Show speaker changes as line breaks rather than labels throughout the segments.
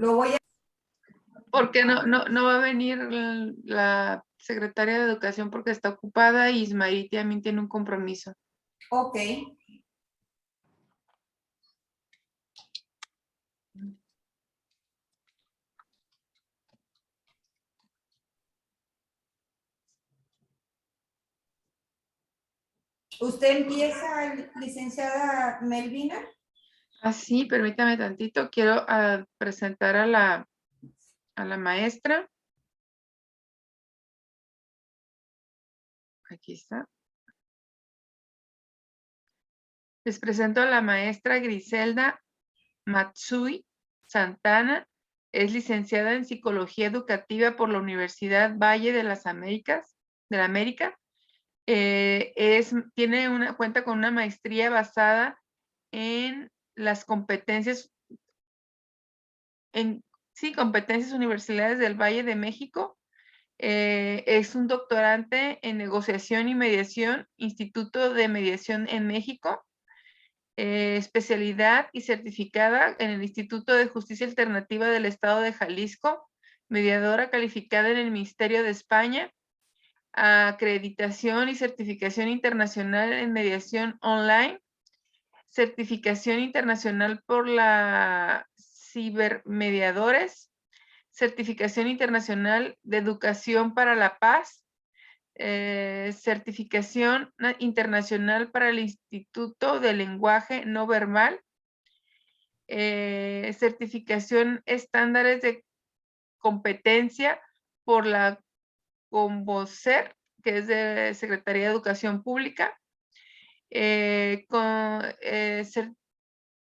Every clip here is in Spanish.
Lo voy a...
Porque no va a venir la secretaria de Educación porque está ocupada y Ismael también tiene un compromiso.
Ok. ¿Usted empieza, licenciada Melvina?
Ah, sí, permítame tantito. Quiero presentar a la maestra. Aquí está. Les presento a la maestra Griselda Matsui Santana. Es licenciada en Psicología Educativa por la Universidad Valle de las Américas, de la América. Cuenta con una maestría basada en las competencias, competencias universidades del Valle de México. Es un doctorante en negociación y mediación, Instituto de Mediación en México, especialidad y certificada en el Instituto de Justicia Alternativa del Estado de Jalisco, mediadora calificada en el Ministerio de España, acreditación y certificación internacional en mediación online, certificación internacional por la Cibermediadores, certificación internacional de educación para la paz, certificación internacional para el Instituto de Lenguaje No Verbal, certificación estándares de competencia por la Convocer, que es de Secretaría de Educación Pública,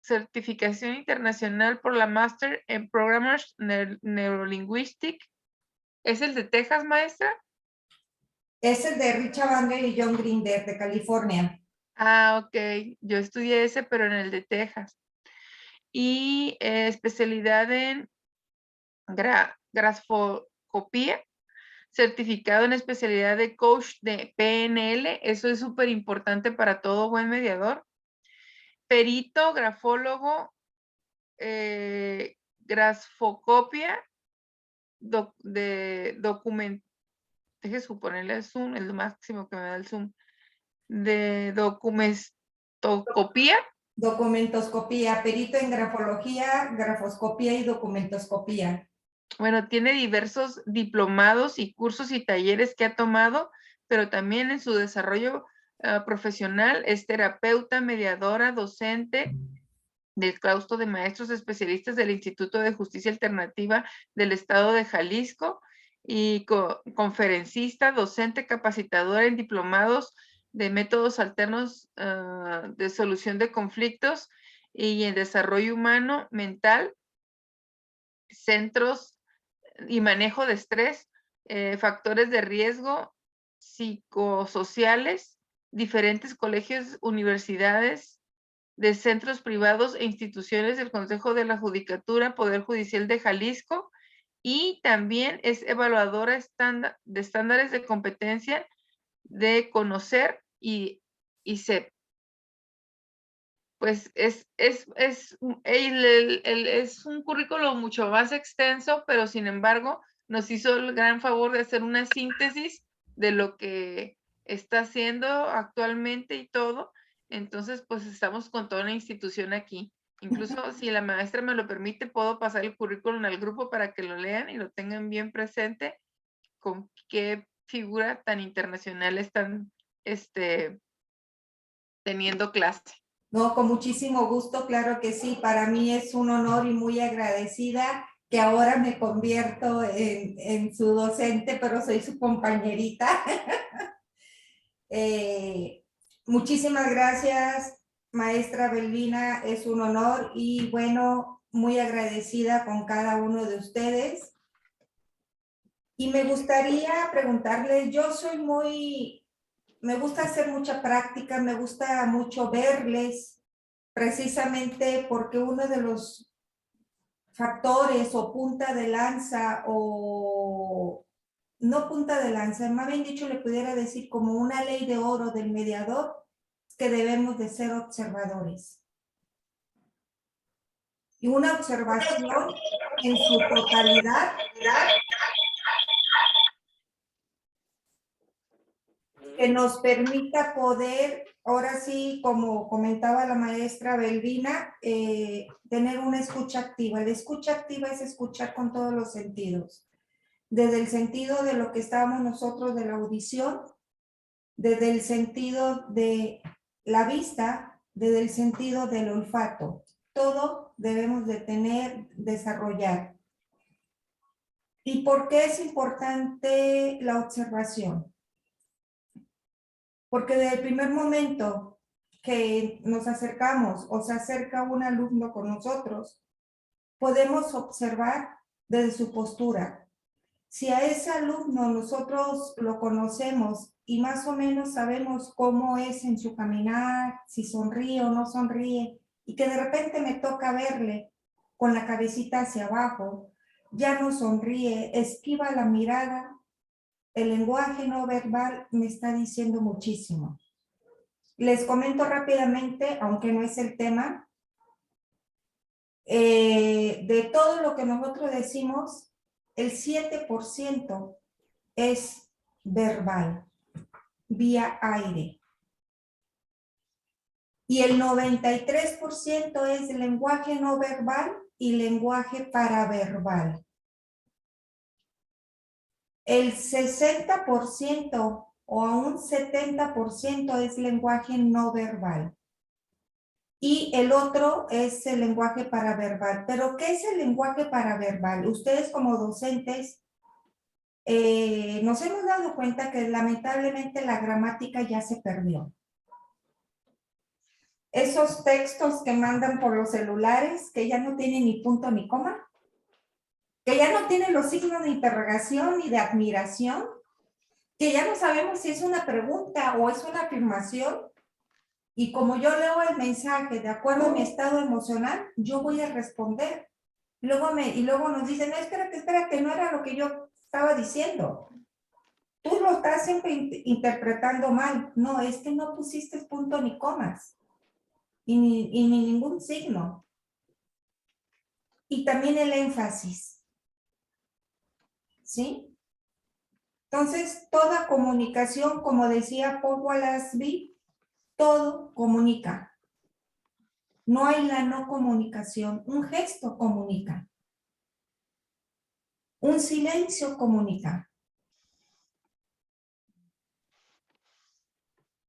certificación internacional por la Master en Programmers Neurolinguistic. ¿Es el de Texas, maestra?
Es el de Richard Bandler y John Grinder, de California.
Ah, ok. Yo estudié ese, pero en el de Texas. Y especialidad en grafoscopía, certificado en especialidad de coach de PNL. Eso es súper importante para todo buen mediador. Perito, grafólogo, grafoscopia, de documento. Deje suponerle el Zoom, el máximo que me da el Zoom. De documentoscopía.
Documentoscopía, perito en grafología, grafoscopía y documentoscopía.
Bueno, tiene diversos diplomados y cursos y talleres que ha tomado, pero también en su desarrollo profesional es terapeuta, mediadora, docente del claustro de maestros especialistas del Instituto de Justicia Alternativa del Estado de Jalisco y conferencista, docente, capacitadora en diplomados de métodos alternos de solución de conflictos y en desarrollo humano, mental, centros y manejo de estrés, factores de riesgo psicosociales, diferentes colegios, universidades, de centros privados e instituciones del Consejo de la Judicatura, Poder Judicial de Jalisco, y también es evaluadora de estándares de competencia de conocer y CEP. Pues es un currículo mucho más extenso, pero sin embargo nos hizo el gran favor de hacer una síntesis de lo que está haciendo actualmente y todo. Entonces, pues estamos con toda una institución aquí. Incluso si la maestra me lo permite, puedo pasar el currículum al grupo para que lo lean y lo tengan bien presente con qué figura tan internacional están teniendo clase.
No, con muchísimo gusto, claro que sí. Para mí es un honor y muy agradecida que ahora me convierto en su docente, pero soy su compañerita. Muchísimas gracias, maestra Belvina, es un honor y bueno, muy agradecida con cada uno de ustedes. Y me gustaría preguntarles, me gusta hacer mucha práctica, me gusta mucho verles, precisamente porque uno de los factores o punta de lanza o no punta de lanza, más bien dicho le pudiera decir como una ley de oro del mediador, que debemos de ser observadores. y una observación en su totalidad que nos permita poder, ahora sí, como comentaba la maestra Belvina, tener una escucha activa. La escucha activa es escuchar con todos los sentidos, desde el sentido de lo que estábamos nosotros de la audición, desde el sentido de la vista, desde el sentido del olfato. Todo debemos de tener, desarrollar. ¿Y por qué es importante la observación? Porque desde el primer momento que nos acercamos o se acerca un alumno con nosotros, podemos observar desde su postura. Si a ese alumno nosotros lo conocemos y más o menos sabemos cómo es en su caminar, si sonríe o no sonríe, y que de repente me toca verle con la cabecita hacia abajo, ya no sonríe, esquiva la mirada, el lenguaje no verbal me está diciendo muchísimo. Les comento rápidamente, aunque no es el tema, de todo lo que nosotros decimos, el 7% es verbal, vía aire. Y el 93% es lenguaje no verbal y lenguaje paraverbal. El 60% o a un 70% es lenguaje no verbal. Y el otro es el lenguaje paraverbal. ¿Pero qué es el lenguaje paraverbal? Ustedes como docentes nos hemos dado cuenta que lamentablemente la gramática ya se perdió. Esos textos que mandan por los celulares, que ya no tienen ni punto ni coma, que ya no tienen los signos de interrogación ni de admiración, que ya no sabemos si es una pregunta o es una afirmación, y como yo leo el mensaje de acuerdo a mi estado emocional, yo voy a responder. Y luego nos dicen, no, espérate, no era lo que yo estaba diciendo. Tú lo estás siempre interpretando mal. No, es que no pusiste punto ni comas. Y ni ningún signo. Y también el énfasis. ¿Sí? Entonces, toda comunicación, como decía Paul Wallace, todo comunica. No hay la no comunicación. Un gesto comunica. Un silencio comunica.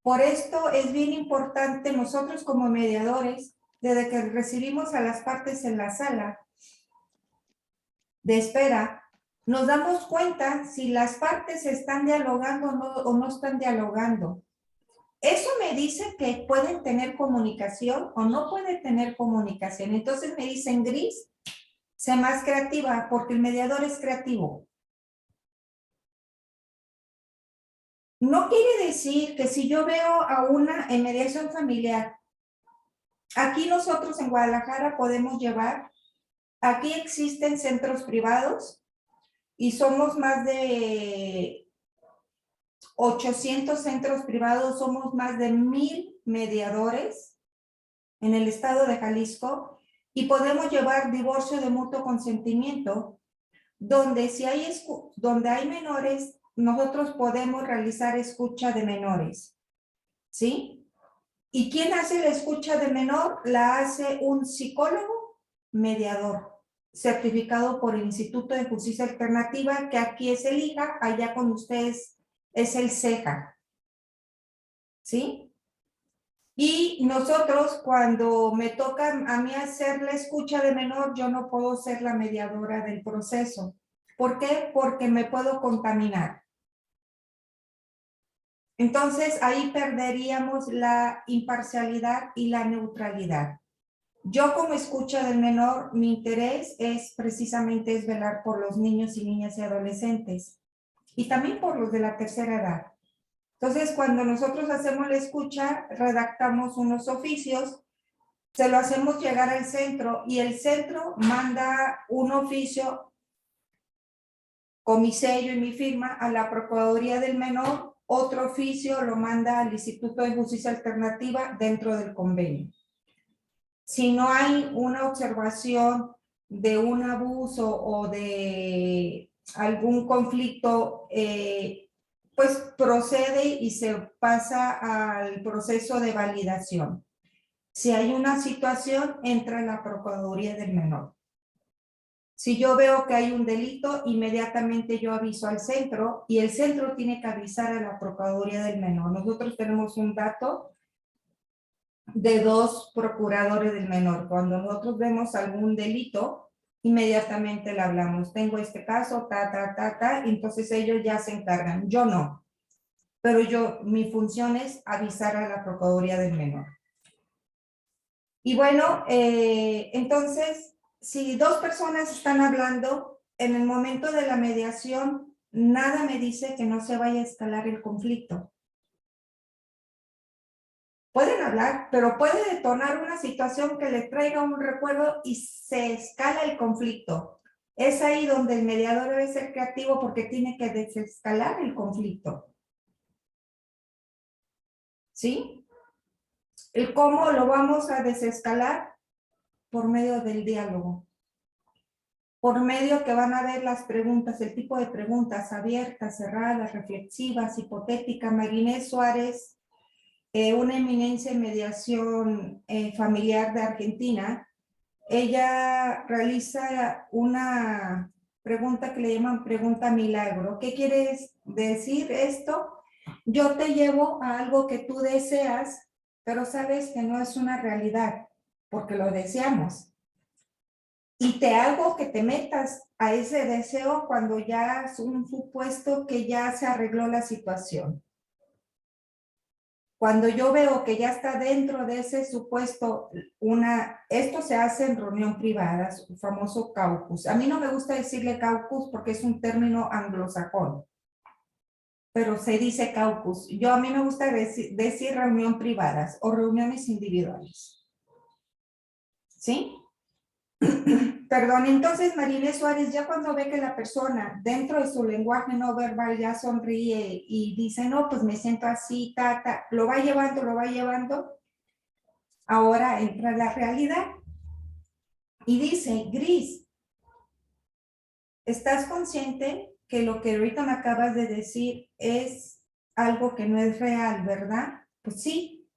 Por esto es bien importante nosotros como mediadores, desde que recibimos a las partes en la sala de espera, nos damos cuenta si las partes están dialogando o no están dialogando. Eso me dice que pueden tener comunicación o no pueden tener comunicación. Entonces me dicen, Gris, sé más creativa porque el mediador es creativo. No quiere decir que si yo veo a una en mediación familiar, aquí nosotros en Guadalajara podemos llevar, aquí existen centros privados y somos más de 800 centros privados, somos más de 1000 mediadores en el estado de Jalisco y podemos llevar divorcio de mutuo consentimiento, donde si hay, donde hay menores, nosotros podemos realizar escucha de menores, ¿sí? ¿Y quién hace la escucha de menor? La hace un psicólogo mediador, certificado por el Instituto de Justicia Alternativa, que aquí es el IJA, allá con ustedes es el CEJA, ¿sí? Y nosotros, cuando me toca a mí hacer la escucha de menor, yo no puedo ser la mediadora del proceso. ¿Por qué? Porque me puedo contaminar. Entonces, ahí perderíamos la imparcialidad y la neutralidad. Yo como escucha del menor, mi interés es precisamente velar por los niños y niñas y adolescentes. Y también por los de la tercera edad. Entonces, cuando nosotros hacemos la escucha, redactamos unos oficios, se lo hacemos llegar al centro y el centro manda un oficio con mi sello y mi firma a la Procuraduría del Menor, otro oficio lo manda al Instituto de Justicia Alternativa dentro del convenio. si no hay una observación de un abuso o de algún conflicto, pues procede y se pasa al proceso de validación. Si hay una situación, entra la Procuraduría del Menor. Si yo veo que hay un delito, inmediatamente yo aviso al centro y el centro tiene que avisar a la Procuraduría del Menor. Nosotros tenemos un dato de 2 procuradores del menor. Cuando nosotros vemos algún delito, inmediatamente le hablamos. Tengo este caso, entonces ellos ya se encargan. Yo no. Pero mi función es avisar a la Procuraduría del Menor. Y bueno, entonces, si 2 personas están hablando, en el momento de la mediación, nada me dice que no se vaya a escalar el conflicto. Pueden hablar, pero puede detonar una situación que les traiga un recuerdo y se escala el conflicto. Es ahí donde el mediador debe ser creativo porque tiene que desescalar el conflicto. ¿Sí? ¿El cómo lo vamos a desescalar? Por medio del diálogo. Por medio que van a ver las preguntas, el tipo de preguntas abiertas, cerradas, reflexivas, hipotéticas. Marinés Suárez, una eminencia en mediación familiar de Argentina, ella realiza una pregunta que le llaman pregunta milagro. ¿Qué quieres decir esto? Yo te llevo a algo que tú deseas, pero sabes que no es una realidad, porque lo deseamos. Y te hago que te metas a ese deseo cuando ya es un supuesto que ya se arregló la situación. Cuando yo veo que ya está dentro de ese supuesto, esto se hace en reunión privada, su famoso caucus. A mí no me gusta decirle caucus porque es un término anglosajón, pero se dice caucus. A mí me gusta decir reunión privadas o reuniones individuales. ¿Sí? Perdón, entonces Marinés Suárez ya cuando ve que la persona dentro de su lenguaje no verbal ya sonríe y dice, no, pues me siento así, lo va llevando, ahora entra la realidad y dice, Gris, ¿estás consciente que lo que ahorita me acabas de decir es algo que no es real, verdad? Pues sí.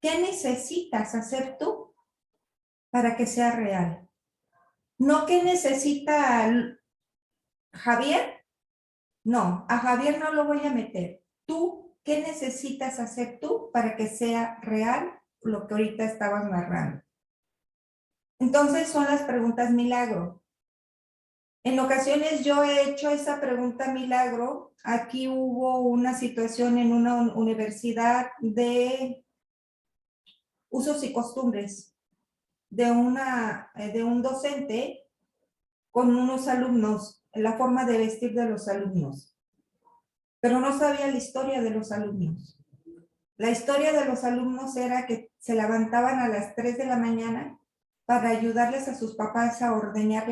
¿Qué necesitas hacer tú para que sea real? No, ¿qué necesita Javier? No, a Javier no lo voy a meter. ¿Tú qué necesitas hacer tú para que sea real lo que ahorita estabas narrando? Entonces son las preguntas milagro. En ocasiones yo he hecho esa pregunta milagro. Aquí hubo una situación en una universidad de usos y costumbres de un docente con unos alumnos, la forma de vestir de los alumnos. Pero no sabía la historia de los alumnos. La historia de los alumnos era que se levantaban a las 3 de la mañana para ayudarles a sus papás a ordeñar.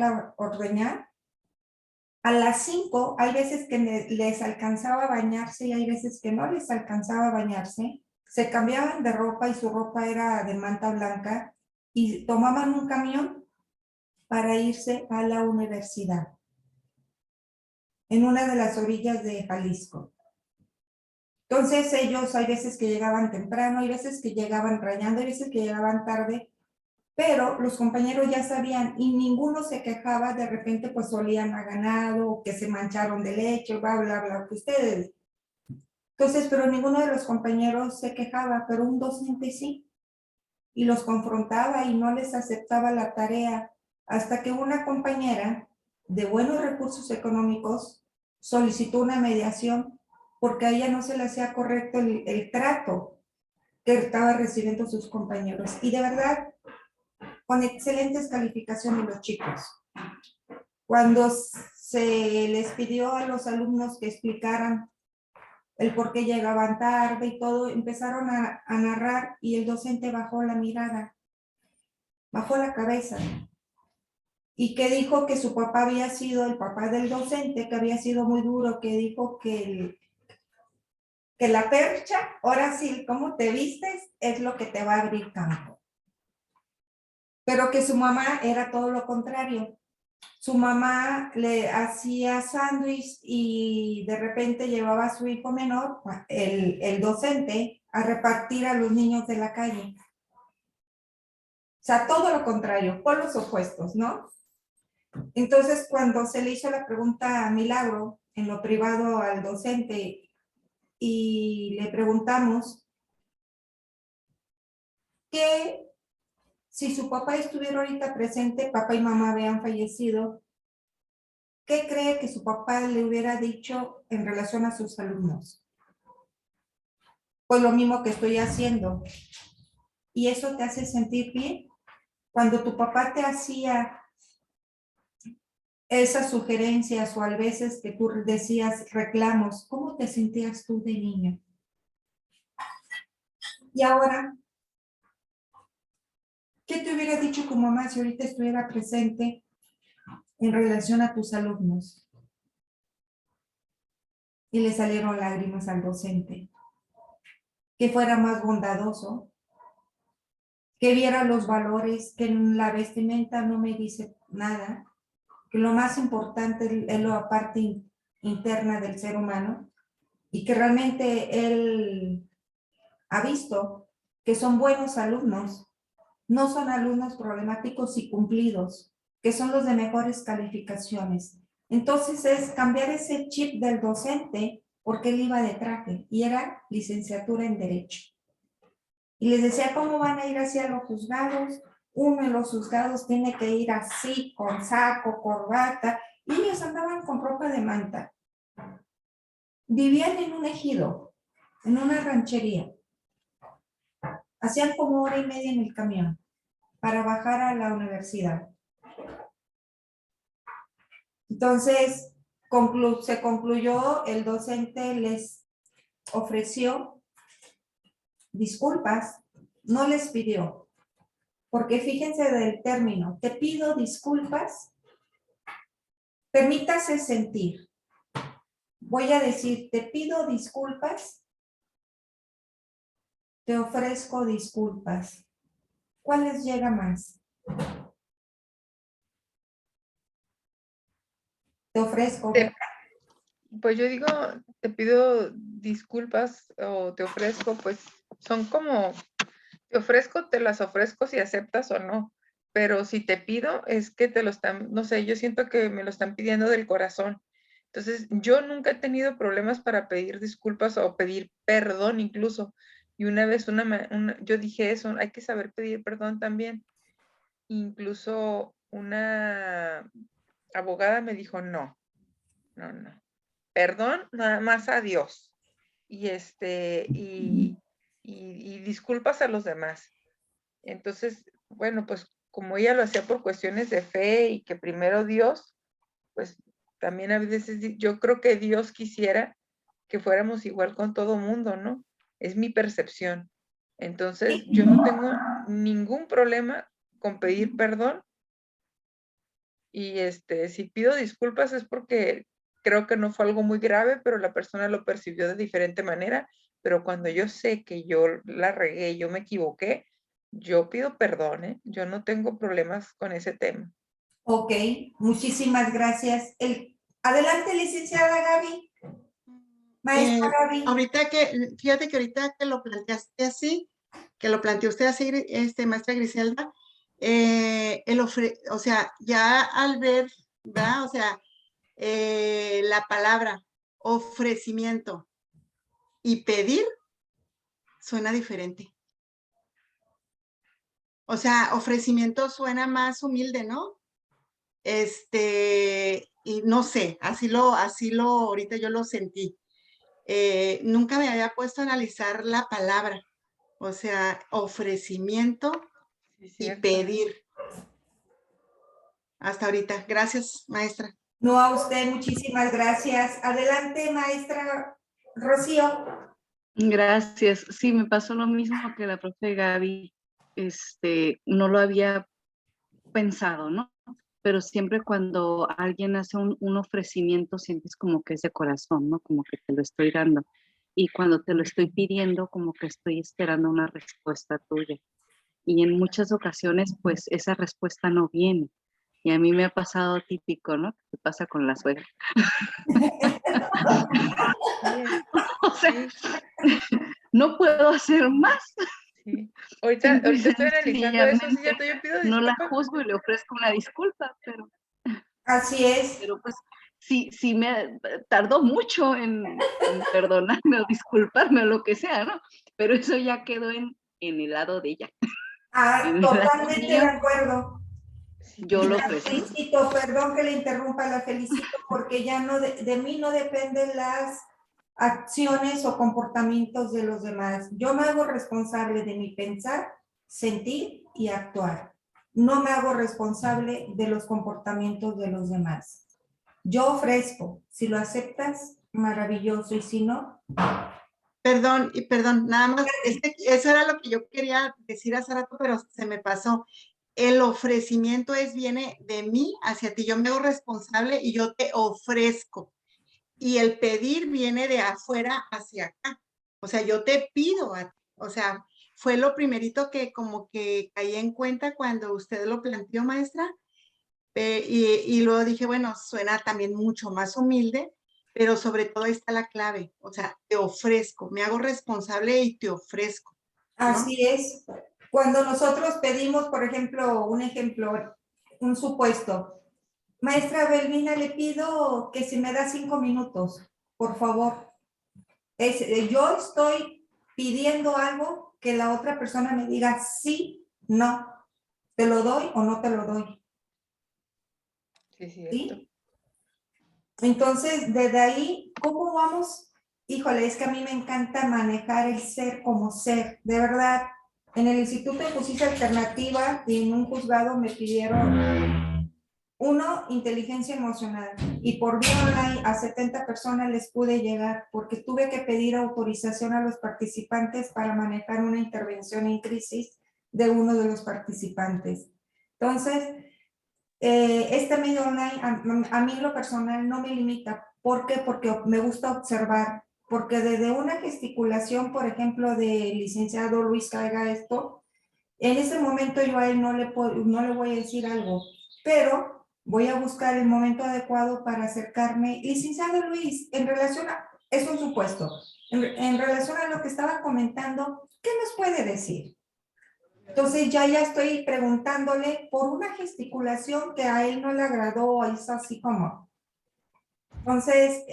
A las 5 hay veces que les alcanzaba a bañarse y hay veces que no les alcanzaba a bañarse. Se cambiaban de ropa y su ropa era de manta blanca y tomaban un camión para irse a la universidad en una de las orillas de Jalisco. Entonces ellos hay veces que llegaban temprano, hay veces que llegaban rayando, hay veces que llegaban tarde, pero los compañeros ya sabían y ninguno se quejaba, de repente pues olían a ganado, que se mancharon de leche, bla, bla, bla, que ustedes. Entonces, pero ninguno de los compañeros se quejaba, pero un docente sí, y los confrontaba y no les aceptaba la tarea, hasta que una compañera de buenos recursos económicos solicitó una mediación porque a ella no se le hacía correcto el trato que estaba recibiendo sus compañeros. Y de verdad, con excelentes calificaciones los chicos. Cuando se les pidió a los alumnos que explicaran el por qué llegaban tarde y todo, empezaron a narrar y el docente bajó la mirada, bajó la cabeza. Y que dijo que su papá había sido el papá del docente, que había sido muy duro, que dijo que la percha, ahora sí, cómo te vistes, es lo que te va a abrir campo. pero que su mamá era todo lo contrario. Su mamá le hacía sándwich y de repente llevaba a su hijo menor, el docente, a repartir a los niños de la calle. O sea, todo lo contrario, polos opuestos, ¿no? Entonces, cuando se le hizo la pregunta a Milagro, en lo privado al docente, y le preguntamos que si su papá estuviera ahorita presente, papá y mamá habían fallecido, ¿qué cree que su papá le hubiera dicho en relación a sus alumnos? Pues lo mismo que estoy haciendo. ¿Y eso te hace sentir bien? Cuando tu papá te hacía esas sugerencias o a veces que tú decías reclamos, ¿cómo te sentías tú de niño? Y ahora, ¿qué te hubiera dicho tu mamá si ahorita estuviera presente en relación a tus alumnos? Y le salieron lágrimas al docente. Que fuera más bondadoso, que viera los valores, que en la vestimenta no me dice nada, que lo más importante es la parte interna del ser humano y que realmente él ha visto que son buenos alumnos, no son alumnos problemáticos y cumplidos, que son los de mejores calificaciones. Entonces es cambiar ese chip del docente porque él iba de traje y era licenciatura en Derecho. Y les decía cómo van a ir hacia los juzgados. Uno de los juzgados tiene que ir así, con saco, corbata, y ellos andaban con ropa de manta. Vivían en un ejido, en una ranchería. Hacían como hora y media en el camión para bajar a la universidad. Entonces, se concluyó, el docente les ofreció disculpas, no les pidió, porque fíjense del término, te pido disculpas, permítase sentir. Voy a decir, te pido disculpas, te ofrezco disculpas. ¿Cuál les llega más? Te ofrezco.
Pues yo digo, te pido disculpas o te ofrezco, pues son como, te ofrezco, te las ofrezco si aceptas o no, pero si te pido es que te lo están, no sé, yo siento que me lo están pidiendo del corazón. Entonces, yo nunca he tenido problemas para pedir disculpas o pedir perdón incluso. Y una vez yo dije eso, hay que saber pedir perdón también. Incluso una abogada me dijo, no, no, no. Perdón, nada más a Dios. Y disculpas a los demás. Entonces, bueno, pues como ella lo hacía por cuestiones de fe y que primero Dios, pues también a veces yo creo que Dios quisiera que fuéramos igual con todo mundo, ¿no? Es mi percepción. Entonces, yo no tengo ningún problema con pedir perdón y si pido disculpas es porque creo que no fue algo muy grave, pero la persona lo percibió de diferente manera. Pero cuando yo sé que yo la regué, yo me equivoqué, yo pido perdón, ¿eh? Yo no tengo problemas con ese tema.
Ok, muchísimas gracias. Adelante, licenciada Gaby. Maestra Gaby.
Fíjate que ahorita que lo planteaste así, que lo planteó usted así, maestra Griselda, o sea, ya al ver, ¿verdad? O sea, la palabra ofrecimiento y pedir suena diferente. O sea, ofrecimiento suena más humilde, ¿no? Y no sé, ahorita yo lo sentí. Nunca me había puesto a analizar la palabra, o sea, ofrecimiento
Sí,
y
cierto.
pedir. Hasta ahorita. Gracias, maestra.
No, a usted, muchísimas gracias. Adelante, maestra Rocío.
Gracias. Sí, me pasó lo mismo que la profe Gaby. No lo había pensado, ¿no? Pero siempre cuando alguien hace un ofrecimiento, sientes como que es de corazón, ¿no? Como que te lo estoy dando. Y cuando te lo estoy pidiendo, como que estoy esperando una respuesta tuya. y en muchas ocasiones pues esa respuesta no viene. Y a mí me ha pasado típico, ¿no? ¿Qué pasa con la suegra? O sea, no puedo hacer más.
Sí. Ahorita estoy analizando eso, sí,
Sencillamente
yo pido
no la
disculpas.
juzgo y le ofrezco una disculpa,
Así es.
pero pues sí me tardó mucho en perdonarme o disculparme o lo que sea, ¿no? Pero eso ya quedó en el lado de ella. En el lado
Totalmente de
mío,
acuerdo.
yo
Y
lo
la
ofrezco.
felicito, perdón que le interrumpa, la felicito porque ya no de mí no dependen las acciones o comportamientos de los demás. Yo me hago responsable de mi pensar, sentir y actuar. No me hago responsable de los comportamientos de los demás. Yo ofrezco, si lo aceptas, maravilloso, y si no,
Perdón, nada más, eso era lo que yo quería decir hace rato, pero se me pasó. El ofrecimiento viene de mí hacia ti, yo me hago responsable y yo te ofrezco. Y el pedir viene de afuera hacia acá. O sea, yo te pido a ti. O sea, fue lo primerito que como que caí en cuenta cuando usted lo planteó, maestra. Y luego dije, bueno, suena también mucho más humilde, pero sobre todo ahí está la clave. O sea, te ofrezco, me hago responsable y te ofrezco, ¿no?
así es. Cuando nosotros pedimos, por ejemplo, un supuesto, maestra Belmina, le pido que si me da 5 minutos, por favor. Yo estoy pidiendo algo que la otra persona me diga sí, no, te lo doy o no te lo doy.
Sí, es cierto.
¿Sí? Entonces, desde ahí, ¿cómo vamos? Híjole, es que a mí me encanta manejar el ser como ser, de verdad. En el Instituto de Justicia Alternativa y en un juzgado me pidieron, uno, inteligencia emocional. Y por vía online a 70 personas les pude llegar porque tuve que pedir autorización a los participantes para manejar una intervención en crisis de uno de los participantes. Entonces, este medio online a mí en lo personal no me limita. ¿Por qué? Porque me gusta observar. Porque desde una gesticulación, por ejemplo, del licenciado Luis Caiga esto, en ese momento yo a él no le voy a decir algo, pero voy a buscar el momento adecuado para acercarme. Licenciado Luis, en relación a, es un supuesto, en relación a lo que estaba comentando, ¿qué nos puede decir? Entonces ya estoy preguntándole por una gesticulación que a él no le agradó, es así como. Entonces,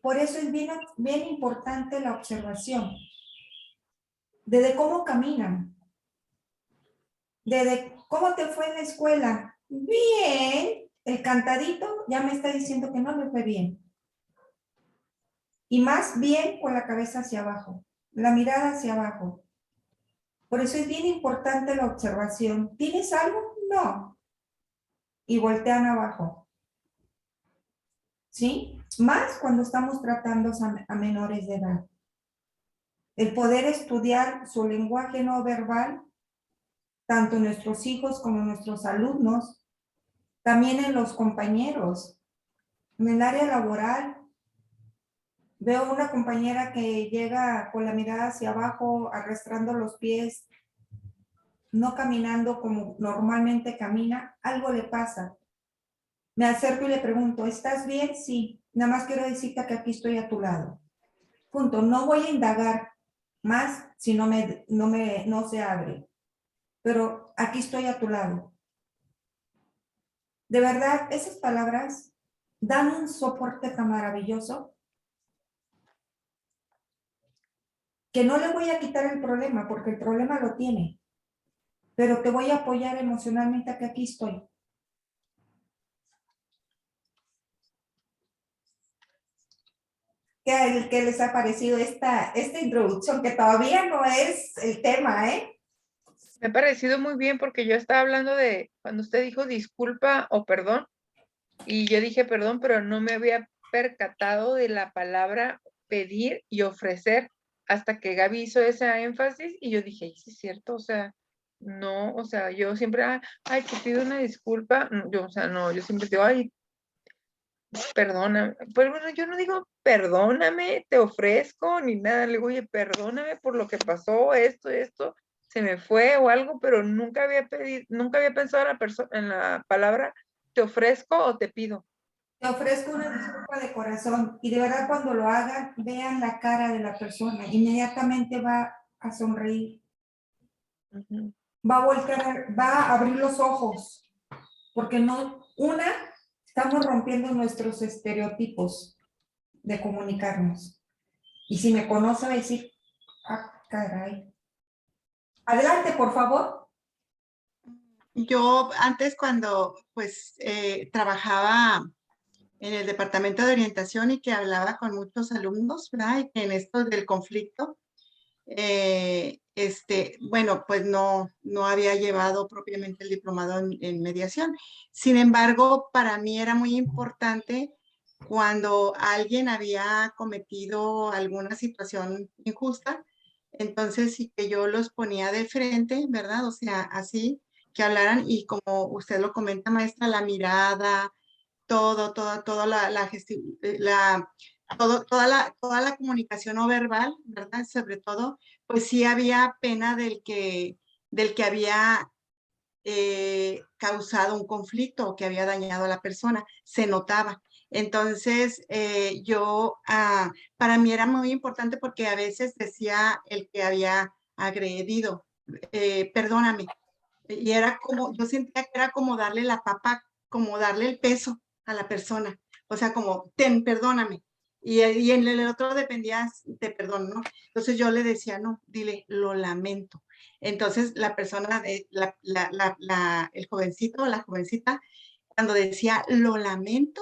por eso es bien, bien importante la observación, desde cómo caminan, desde cómo te fue en la escuela. Bien, el cantadito ya me está diciendo que no me fue bien. Y más bien con la cabeza hacia abajo, la mirada hacia abajo. Por eso es bien importante la observación. ¿Tienes algo? No. Y voltean abajo. ¿Sí? Más cuando estamos tratando a menores de edad. El poder estudiar su lenguaje no verbal, tanto nuestros hijos como nuestros alumnos, también en los compañeros, en el área laboral. Veo una compañera que llega con la mirada hacia abajo, arrastrando los pies, no caminando como normalmente camina, algo le pasa. Me acerco y le pregunto, ¿estás bien? Sí, nada más quiero decirte que aquí estoy a tu lado. Punto. No voy a indagar más si no se abre. Pero aquí estoy a tu lado. De verdad, esas palabras dan un soporte tan maravilloso que no le voy a quitar el problema, porque el problema lo tiene. Pero te voy a apoyar emocionalmente a que aquí estoy. ¿Qué les ha parecido esta introducción? Que todavía no es el tema, ¿eh?
Me ha parecido muy bien porque yo estaba hablando de cuando usted dijo disculpa o perdón, y yo dije perdón, pero no me había percatado de la palabra pedir y ofrecer hasta que Gaby hizo esa énfasis y yo dije, sí es cierto, o sea, no, o sea, yo siempre, ay, te pido una disculpa, yo, o sea, no, yo siempre digo, ay, perdóname, pero bueno, yo no digo perdóname, te ofrezco, ni nada, le digo, oye, perdóname por lo que pasó, esto, se me fue o algo, pero nunca había pensado en la palabra te ofrezco o te pido.
Te ofrezco una disculpa de corazón y de verdad cuando lo hagan, vean la cara de la persona, inmediatamente va a sonreír,
Ujú.
va a voltear, va a abrir los ojos, porque estamos rompiendo nuestros estereotipos de comunicarnos. Y si me conoce va a decir, ah, caray. Adelante, por favor.
Yo antes cuando pues trabajaba en el departamento de orientación y que hablaba con muchos alumnos, ¿verdad? Y que en esto del conflicto, bueno, pues no había llevado propiamente el diplomado en mediación. Sin embargo, para mí era muy importante cuando alguien había cometido alguna situación injusta, entonces sí que yo los ponía de frente, ¿verdad? O sea, así que hablaran y como usted lo comenta, maestra, la mirada, toda toda la comunicación no verbal, ¿verdad? Sobre todo, pues sí había pena del que había causado un conflicto o que había dañado a la persona, se notaba. Entonces, para mí era muy importante porque a veces decía el que había agredido, perdóname. Y era como, yo sentía que era como darle la papa, como darle el peso a la persona. O sea, como, perdóname. Y en el otro dependía de perdón, ¿no? Entonces yo le decía, no, dile, lo lamento. Entonces la persona, el jovencito o la jovencita, cuando decía, lo lamento,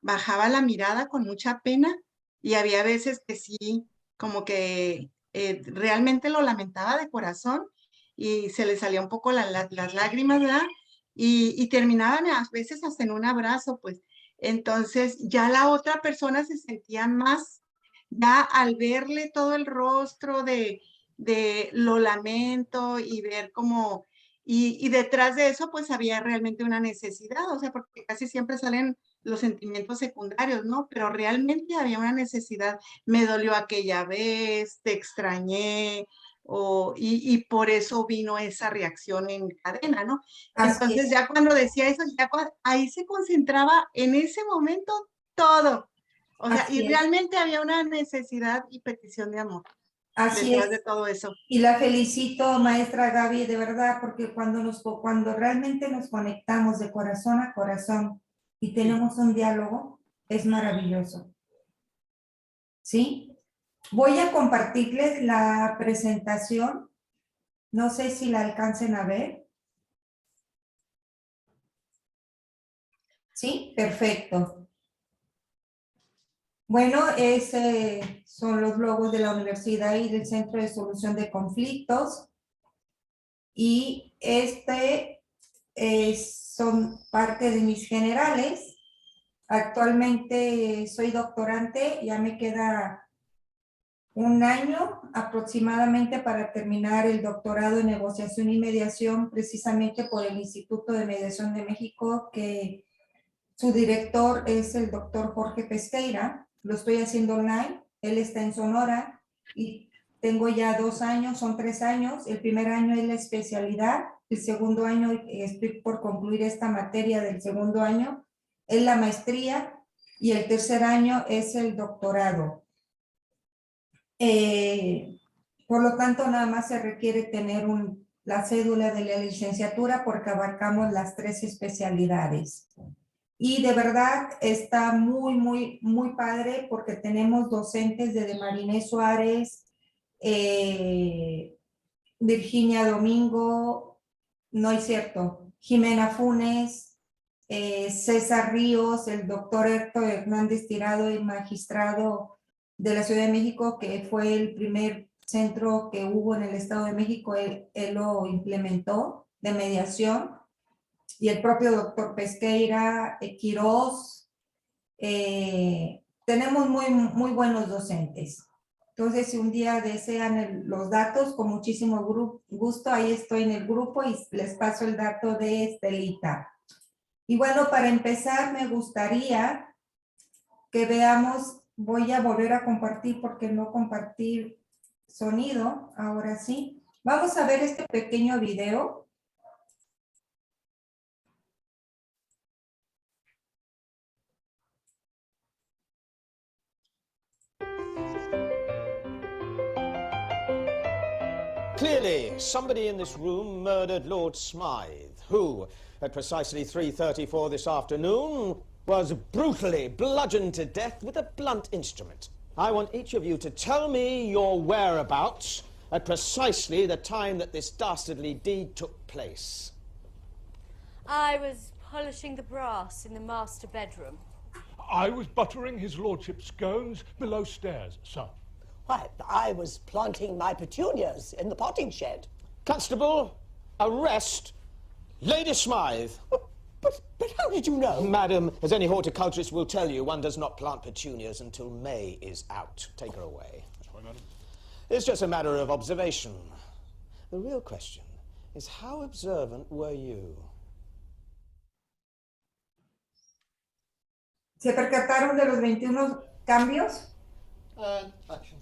bajaba la mirada con mucha pena y había veces que sí, como que realmente lo lamentaba de corazón y se le salía un poco las lágrimas, ¿verdad? Y terminaban a veces hasta en un abrazo, pues. Entonces ya la otra persona se sentía más, ya al verle todo el rostro de lo lamento y ver cómo, y detrás de eso pues había realmente una necesidad, o sea, porque casi siempre salen los sentimientos secundarios, ¿no? Pero realmente había una necesidad, me dolió aquella vez, te extrañé, y por eso vino esa reacción en cadena, ¿no?
Así
Entonces
es.
ya cuando decía eso, ahí se concentraba en ese momento todo. O sea, y
Así es.
realmente había una necesidad y petición de amor
Así
detrás de
es.
todo eso.
Y la felicito, maestra Gaby, de verdad, porque cuando realmente nos conectamos de corazón a corazón y tenemos un diálogo, es maravilloso. ¿Sí? Voy a compartirles la presentación. No sé si la alcancen a ver. ¿Sí? Perfecto. Bueno, son los logos de la universidad y del Centro de Solución de Conflictos. Y son parte de mis generales. Actualmente soy doctorante, ya me queda un año aproximadamente para terminar el doctorado en negociación y mediación, precisamente por el Instituto de Mediación de México, que su director es el doctor Jorge Pesqueira. Lo estoy haciendo online, él está en Sonora y tengo ya 2 años, son 3 años. El primer año es la especialidad, el segundo año estoy por concluir esta materia del segundo año, es la maestría y el tercer año es el doctorado. Por lo tanto, nada más se requiere tener la cédula de la licenciatura porque abarcamos las 3 especialidades. Y de verdad está muy, muy, muy padre porque tenemos docentes de Marinés Suárez, Virginia Domingo, no es cierto, Jimena Funes, César Ríos, el doctor Héctor Hernández Tirado, el magistrado de la Ciudad de México, que fue el primer centro que hubo en el Estado de México, él lo implementó de mediación, y el propio doctor Pesqueira, Quirós. Tenemos muy, muy buenos docentes. Entonces, si un día desean los datos, con muchísimo gusto, ahí estoy en el grupo y les paso el dato de Estelita. Y bueno, para empezar, me gustaría que veamos, voy a volver a compartir porque no compartir sonido, ahora sí. Vamos a ver este pequeño video.
Clearly, somebody in this room murdered Lord Smythe, who, at precisely 3:34 this afternoon, was brutally bludgeoned to death with a blunt instrument. I want each of you to tell me your whereabouts at precisely the time that this dastardly deed took place.
I was polishing the brass in the master bedroom.
I was buttering his lordship's scones below stairs, sir.
Why, I was planting my petunias in the potting shed.
Constable, arrest Lady Smythe.
But how did you know?
Madam, as any horticulturist will tell you, one does not plant petunias until May is out. Take her away.
Sorry, madam.
It's just a matter of observation. The real question is, how observant were you?
¿Se percataron de los 21 cambios?
Action.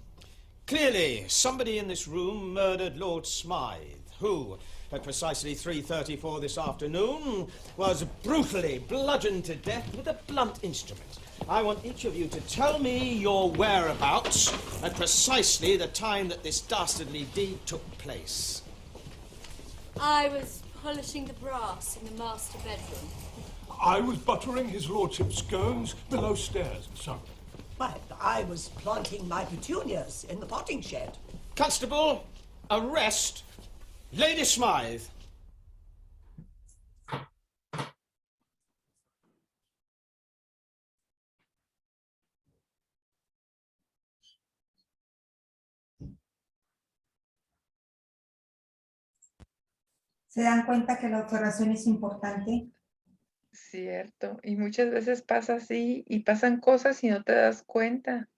Clearly, somebody in this room murdered Lord Smythe, who, at precisely 3:34 this afternoon, was brutally bludgeoned to death with a blunt instrument. I want each of you to tell me your whereabouts at precisely the time that this dastardly deed took place.
I was polishing the brass in the master bedroom.
I was buttering his lordship's scones below stairs, sir.
Why, I was planting my petunias in the potting shed.
Constable, arrest Lady Smythe.
¿Se dan cuenta que la observación es importante?
Cierto. Y muchas veces pasa así y pasan cosas y no te das cuenta.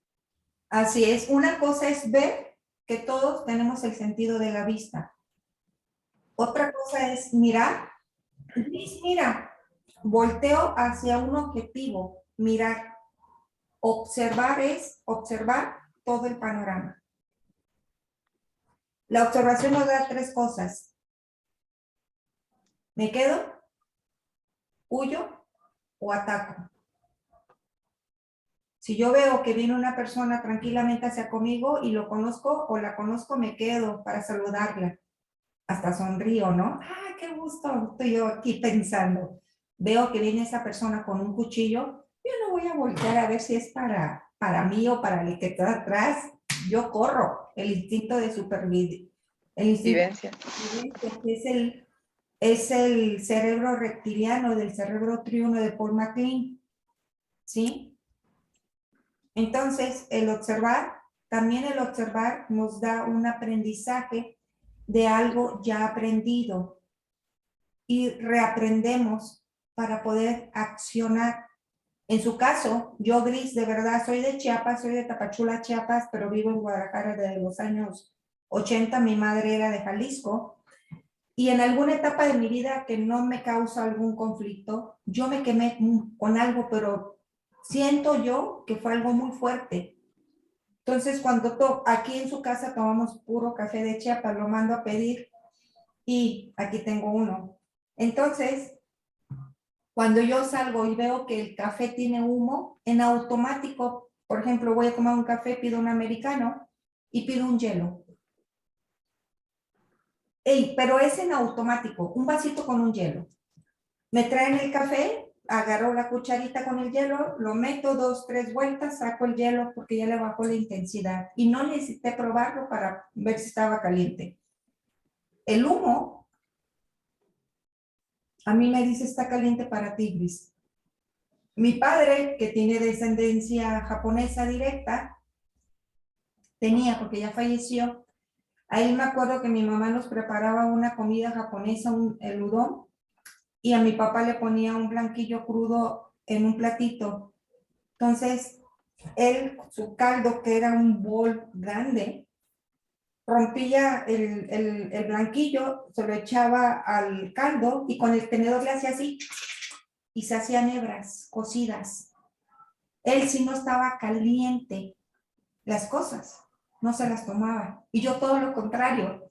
Así es. Una cosa es ver que todos tenemos el sentido de la vista. Otra cosa es mirar. Luis, mira, volteo hacia un objetivo, mirar. Observar es observar todo el panorama. La observación nos da tres cosas. ¿Me quedo? ¿Huyo o ataco? Si yo veo que viene una persona tranquilamente hacia conmigo y lo conozco o la conozco, me quedo para saludarla. Hasta sonrío, ¿no? ¡Ay, qué gusto! Estoy yo aquí pensando. Veo que viene esa persona con un cuchillo. Yo no voy a voltear a ver si es para mí o para el que está atrás. Yo corro. El instinto de supervivencia. El instinto de supervivencia, es el cerebro reptiliano del cerebro triuno de Paul MacLean. ¿Sí? Entonces, también el observar nos da un aprendizaje de algo ya aprendido y reaprendemos para poder accionar. En su caso, yo, Gris, de verdad, soy de Chiapas, soy de Tapachula, Chiapas, pero vivo en Guadalajara desde los años 80, mi madre era de Jalisco. Y en alguna etapa de mi vida que no me causa algún conflicto, yo me quemé con algo, pero siento yo que fue algo muy fuerte. Entonces, cuando aquí en su casa tomamos puro café de Chiapas, lo mando a pedir y aquí tengo uno. Entonces, cuando yo salgo y veo que el café tiene humo, en automático, por ejemplo, voy a tomar un café, pido un americano y pido un hielo. Pero es en automático, un vasito con un hielo. Me traen el café, agarro la cucharita con el hielo, lo meto 2, 3 vueltas, saco el hielo porque ya le bajó la intensidad. Y no necesité probarlo para ver si estaba caliente. El humo, a mí me dice, está caliente para ti, Gris. Mi padre, que tiene descendencia japonesa directa, porque ya falleció. Ahí me acuerdo que mi mamá nos preparaba una comida japonesa, el udon, y a mi papá le ponía un blanquillo crudo en un platito. Entonces, su caldo, que era un bol grande, rompía el blanquillo, se lo echaba al caldo y con el tenedor le hacía así y se hacían hebras cocidas. Él sí no estaba caliente las cosas. No se las tomaba. Y yo todo lo contrario.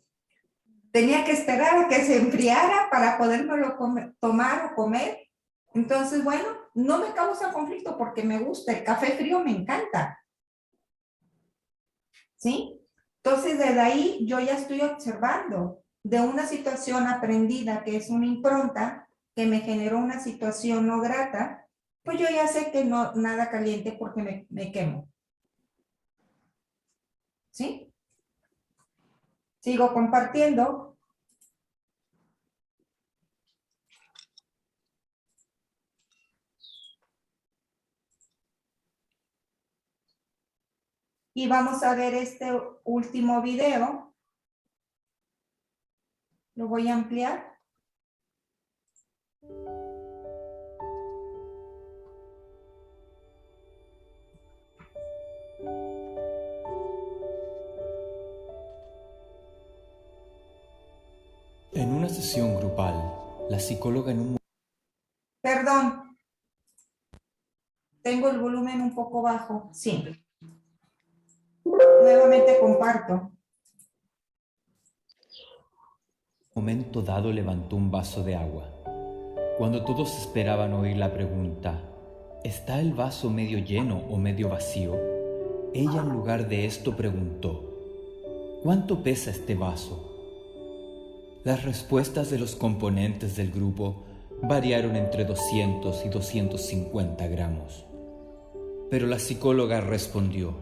Tenía que esperar a que se enfriara para podérmelo tomar o comer. Entonces, bueno, no me causa conflicto porque me gusta. El café frío me encanta. ¿Sí? Entonces, desde ahí yo ya estoy observando de una situación aprendida que es una impronta que me generó una situación no grata, pues yo ya sé que no, nada caliente porque me quemo. ¿Sí? Sigo compartiendo. Y vamos a ver este último video. Lo voy a ampliar.
En una sesión grupal, la psicóloga en un...
Perdón. Tengo el volumen un poco bajo. Sí. Nuevamente comparto.
momento dado levantó un vaso de agua. Cuando todos esperaban oír la pregunta, ¿está el vaso medio lleno o medio vacío? Ella en lugar de esto preguntó, ¿cuánto pesa este vaso? Las respuestas de los componentes del grupo variaron entre 200 y 250 gramos. Pero la psicóloga respondió,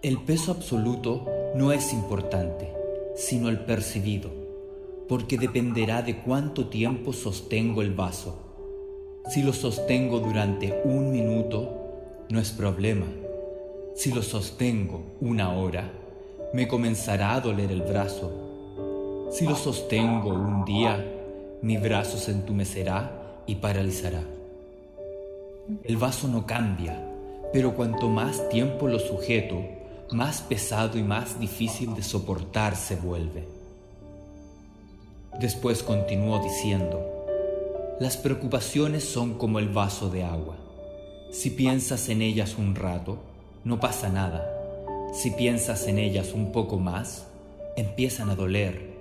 el peso absoluto no es importante, sino el percibido, porque dependerá de cuánto tiempo sostengo el vaso. Si lo sostengo durante 1 minuto, no es problema. Si lo sostengo 1 hora, me comenzará a doler el brazo. Si lo sostengo 1 día, mi brazo se entumecerá y paralizará. El vaso no cambia, pero cuanto más tiempo lo sujeto, más pesado y más difícil de soportar se vuelve. Después continuó diciendo, las preocupaciones son como el vaso de agua. Si piensas en ellas un rato, no pasa nada. Si piensas en ellas un poco más, empiezan a doler.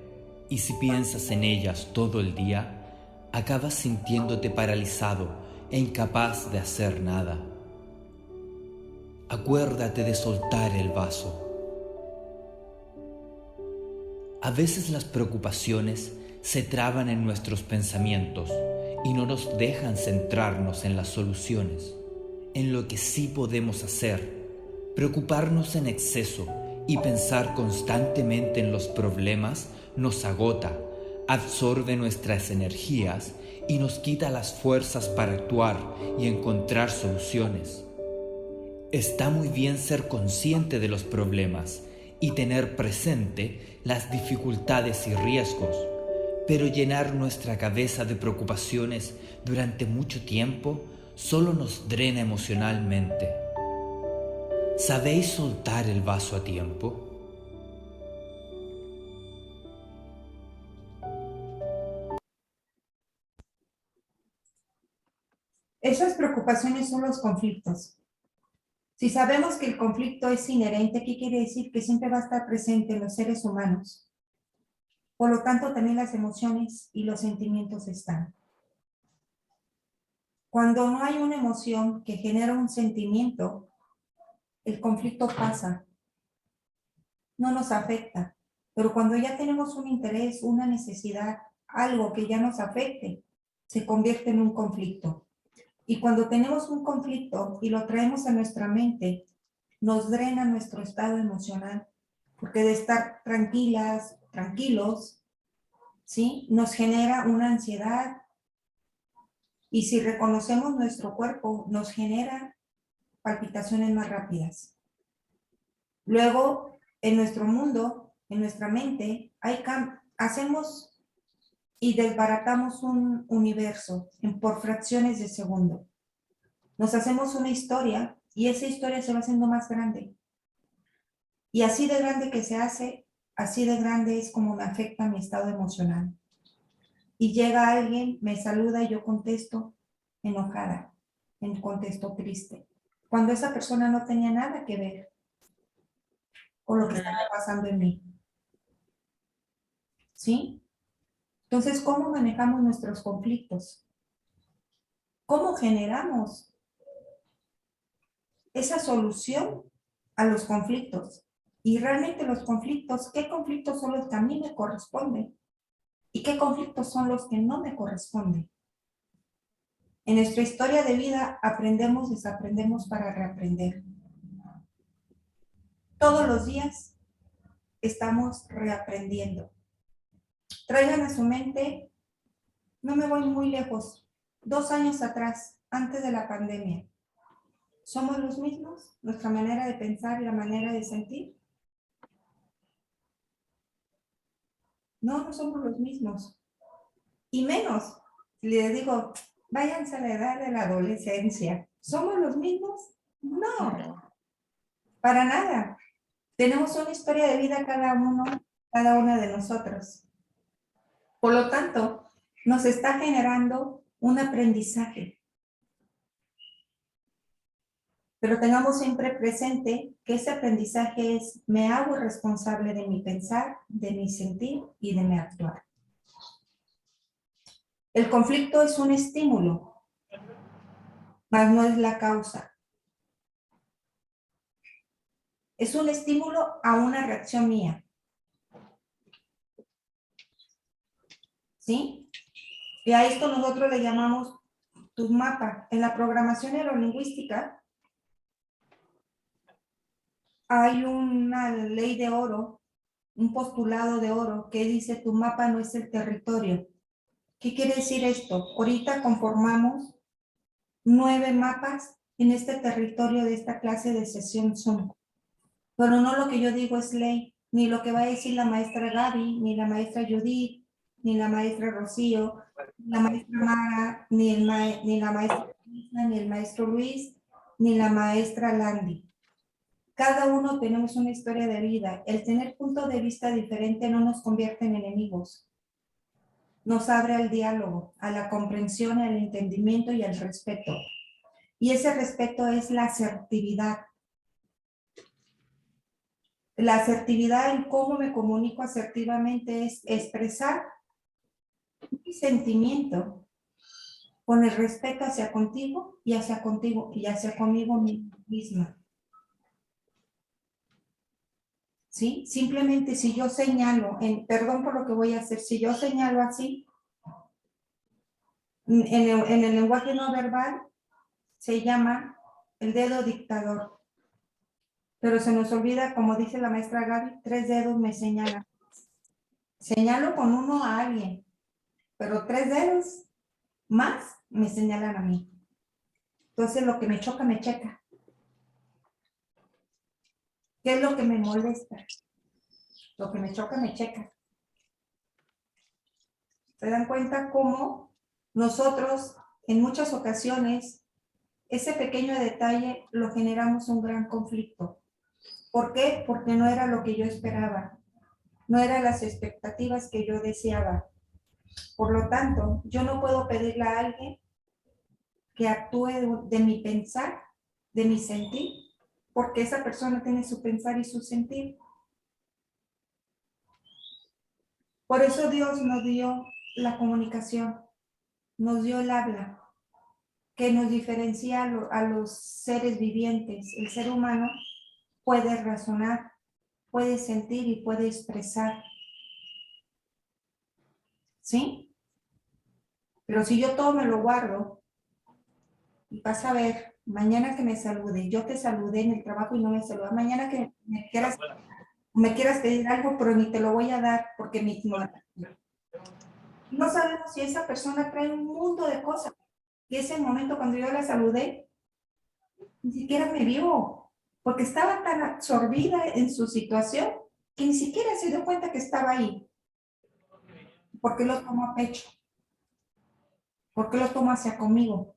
Y si piensas en ellas todo el día, acabas sintiéndote paralizado e incapaz de hacer nada. Acuérdate de soltar el vaso. A veces las preocupaciones se traban en nuestros pensamientos y no nos dejan centrarnos en las soluciones, en lo que sí podemos hacer. Preocuparnos en exceso y pensar constantemente en los problemas nos agota, absorbe nuestras energías y nos quita las fuerzas para actuar y encontrar soluciones. Está muy bien ser consciente de los problemas y tener presente las dificultades y riesgos, pero llenar nuestra cabeza de preocupaciones durante mucho tiempo solo nos drena emocionalmente. ¿Sabéis soltar el vaso a tiempo?
Esas preocupaciones son los conflictos. Si sabemos que el conflicto es inherente, ¿qué quiere decir? Que siempre va a estar presente en los seres humanos. Por lo tanto, también las emociones y los sentimientos están. Cuando no hay una emoción que genera un sentimiento, el conflicto pasa. No nos afecta. Pero cuando ya tenemos un interés, una necesidad, algo que ya nos afecte, se convierte en un conflicto. Y cuando tenemos un conflicto y lo traemos a nuestra mente, nos drena nuestro estado emocional, porque de estar tranquilas, tranquilos, ¿sí? Nos genera una ansiedad. Y si reconocemos nuestro cuerpo, nos genera palpitaciones más rápidas. Luego, en nuestro mundo, en nuestra mente, hacemos y desbaratamos un universo por fracciones de segundo. Nos hacemos una historia y esa historia se va haciendo más grande. Y así de grande que se hace, así de grande es como me afecta mi estado emocional. Y llega alguien, me saluda y yo contesto enojada, contesto triste. Cuando esa persona no tenía nada que ver con lo que estaba pasando en mí. ¿Sí? Entonces, ¿cómo manejamos nuestros conflictos? ¿Cómo generamos esa solución a los conflictos? Y realmente los conflictos, ¿qué conflictos son los que a mí me corresponden? ¿Y qué conflictos son los que no me corresponden? En nuestra historia de vida aprendemos, desaprendemos para reaprender. Todos los días estamos reaprendiendo. Traigan a su mente, no me voy muy lejos, 2 años atrás, antes de la pandemia. ¿Somos los mismos? ¿Nuestra manera de pensar y la manera de sentir? No, no somos los mismos. Y menos, les digo, váyanse a la edad de la adolescencia. ¿Somos los mismos? No, para nada. Tenemos una historia de vida cada una de nosotros. Por lo tanto, nos está generando un aprendizaje. Pero tengamos siempre presente que ese aprendizaje es, me hago responsable de mi pensar, de mi sentir y de mi actuar. El conflicto es un estímulo, mas no es la causa. Es un estímulo a una reacción mía. ¿Sí? Y a esto nosotros le llamamos tu mapa. En la programación neurolingüística hay una ley de oro, un postulado de oro que dice tu mapa no es el territorio. ¿Qué quiere decir esto? Ahorita conformamos 9 mapas en este territorio de esta clase de sesión Zoom. Pero no lo que yo digo es ley, ni lo que va a decir la maestra Gaby, ni la maestra Judith, ni la maestra Rocío, ni la maestra Mara, ni la maestra Lisa, ni el maestro Luis, ni la maestra Landy. Cada uno tenemos una historia de vida. El tener punto de vista diferente no nos convierte en enemigos. Nos abre al diálogo, a la comprensión, al entendimiento y al respeto. Y ese respeto es la asertividad. La asertividad en cómo me comunico asertivamente es expresar mi sentimiento con el respeto hacia contigo y hacia conmigo misma. ¿Sí? Simplemente si yo señalo, perdón por lo que voy a hacer, si yo señalo así, en el lenguaje no verbal se llama el dedo dictador. Pero se nos olvida, como dice la maestra Gaby, 3 dedos me señalan. Señalo con uno a alguien, pero 3 dedos más me señalan a mí. Entonces lo que me choca, me checa. ¿Qué es lo que me molesta? Lo que me choca, me checa. ¿Se dan cuenta cómo nosotros en muchas ocasiones ese pequeño detalle lo generamos un gran conflicto? ¿Por qué? Porque no era lo que yo esperaba. No eran las expectativas que yo deseaba. Por lo tanto, yo no puedo pedirle a alguien que actúe de mi pensar, de mi sentir, porque esa persona tiene su pensar y su sentir. Por eso Dios nos dio la comunicación, nos dio el habla, que nos diferencia a los seres vivientes. El ser humano puede razonar, puede sentir y puede expresar. ¿Sí? Pero si yo todo me lo guardo, y vas a ver, mañana que me salude, yo te saludé en el trabajo y no me saludas, mañana que me quieras pedir algo, pero ni te lo voy a dar porque no sabemos si esa persona trae un mundo de cosas. Y ese momento cuando yo la saludé, ni siquiera me vio, porque estaba tan absorbida en su situación que ni siquiera se dio cuenta que estaba ahí. ¿Por qué lo tomo a pecho? ¿Por qué lo tomo hacia conmigo?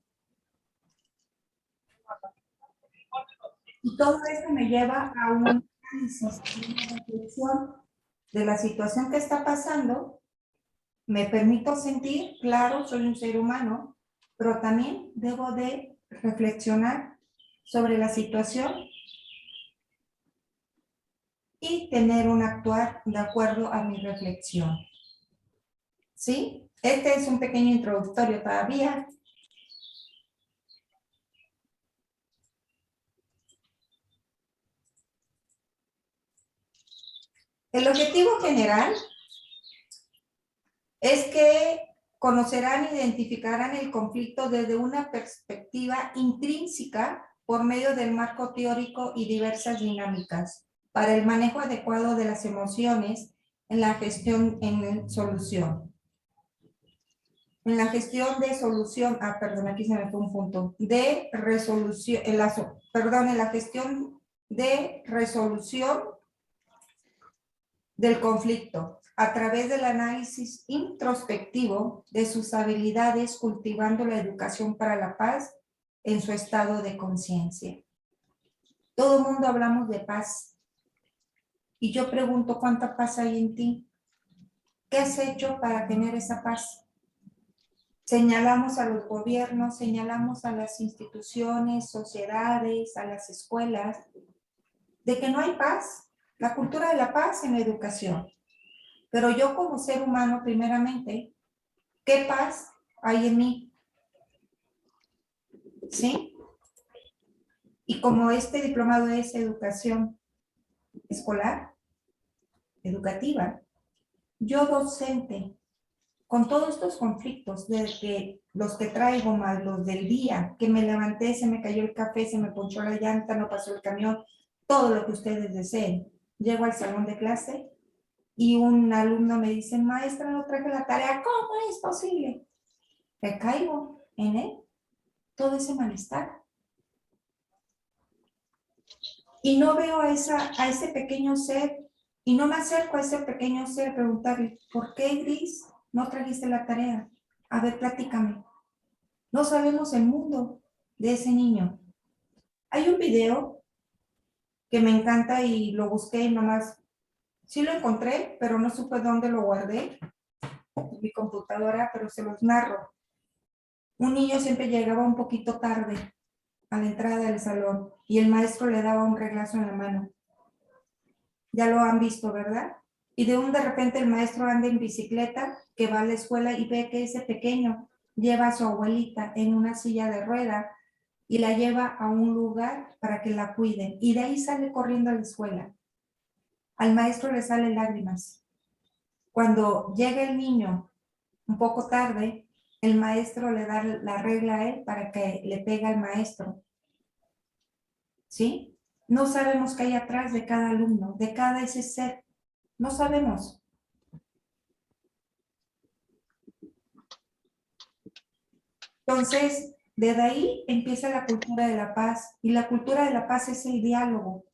Y todo esto me lleva a una reflexión de la situación que está pasando. Me permito sentir, claro, soy un ser humano, pero también debo de reflexionar sobre la situación y tener un actuar de acuerdo a mi reflexión. ¿Sí? Este es un pequeño introductorio todavía. El objetivo general es que conocerán e identificarán el conflicto desde una perspectiva intrínseca por medio del marco teórico y diversas dinámicas para el manejo adecuado de las emociones en la gestión en solución. En la gestión de solución, perdón, aquí se me fue un punto, de resolución, en la gestión de resolución del conflicto a través del análisis introspectivo de sus habilidades, cultivando la educación para la paz en su estado de conciencia. Todo el mundo hablamos de paz. Y yo pregunto, ¿cuánta paz hay en ti? ¿Qué has hecho para tener esa paz? Señalamos a los gobiernos, señalamos a las instituciones, sociedades, a las escuelas, de que no hay paz. La cultura de la paz en la educación. Pero yo como ser humano, primeramente, ¿qué paz hay en mí? ¿Sí? Y como este diplomado es educación escolar, educativa, yo docente, con todos estos conflictos, de que los que traigo más los del día, que me levanté, se me cayó el café, se me ponchó la llanta, no pasó el camión, todo lo que ustedes deseen. Llego al salón de clase y un alumno me dice, maestra, no traje la tarea, ¿cómo es posible? Recaigo en él todo ese malestar. Y no veo a ese pequeño ser, y no me acerco a ese pequeño ser a preguntarle, ¿por qué, Gris, no trajiste la tarea? A ver, platícame. No sabemos el mundo de ese niño. Hay un video que me encanta y lo busqué y nomás, sí lo encontré, pero no supe dónde lo guardé en mi computadora, pero se los narro. Un niño siempre llegaba un poquito tarde a la entrada del salón y el maestro le daba un reglazo en la mano. Ya lo han visto, ¿verdad? Y de repente el maestro anda en bicicleta, que va a la escuela y ve que ese pequeño lleva a su abuelita en una silla de rueda y la lleva a un lugar para que la cuiden. Y de ahí sale corriendo a la escuela. Al maestro le salen lágrimas. Cuando llega el niño un poco tarde, el maestro le da la regla a él para que le pegue al maestro. ¿Sí? No sabemos qué hay atrás de cada alumno, de cada ese ser. No sabemos. Entonces, desde ahí empieza la cultura de la paz. Y la cultura de la paz es el diálogo.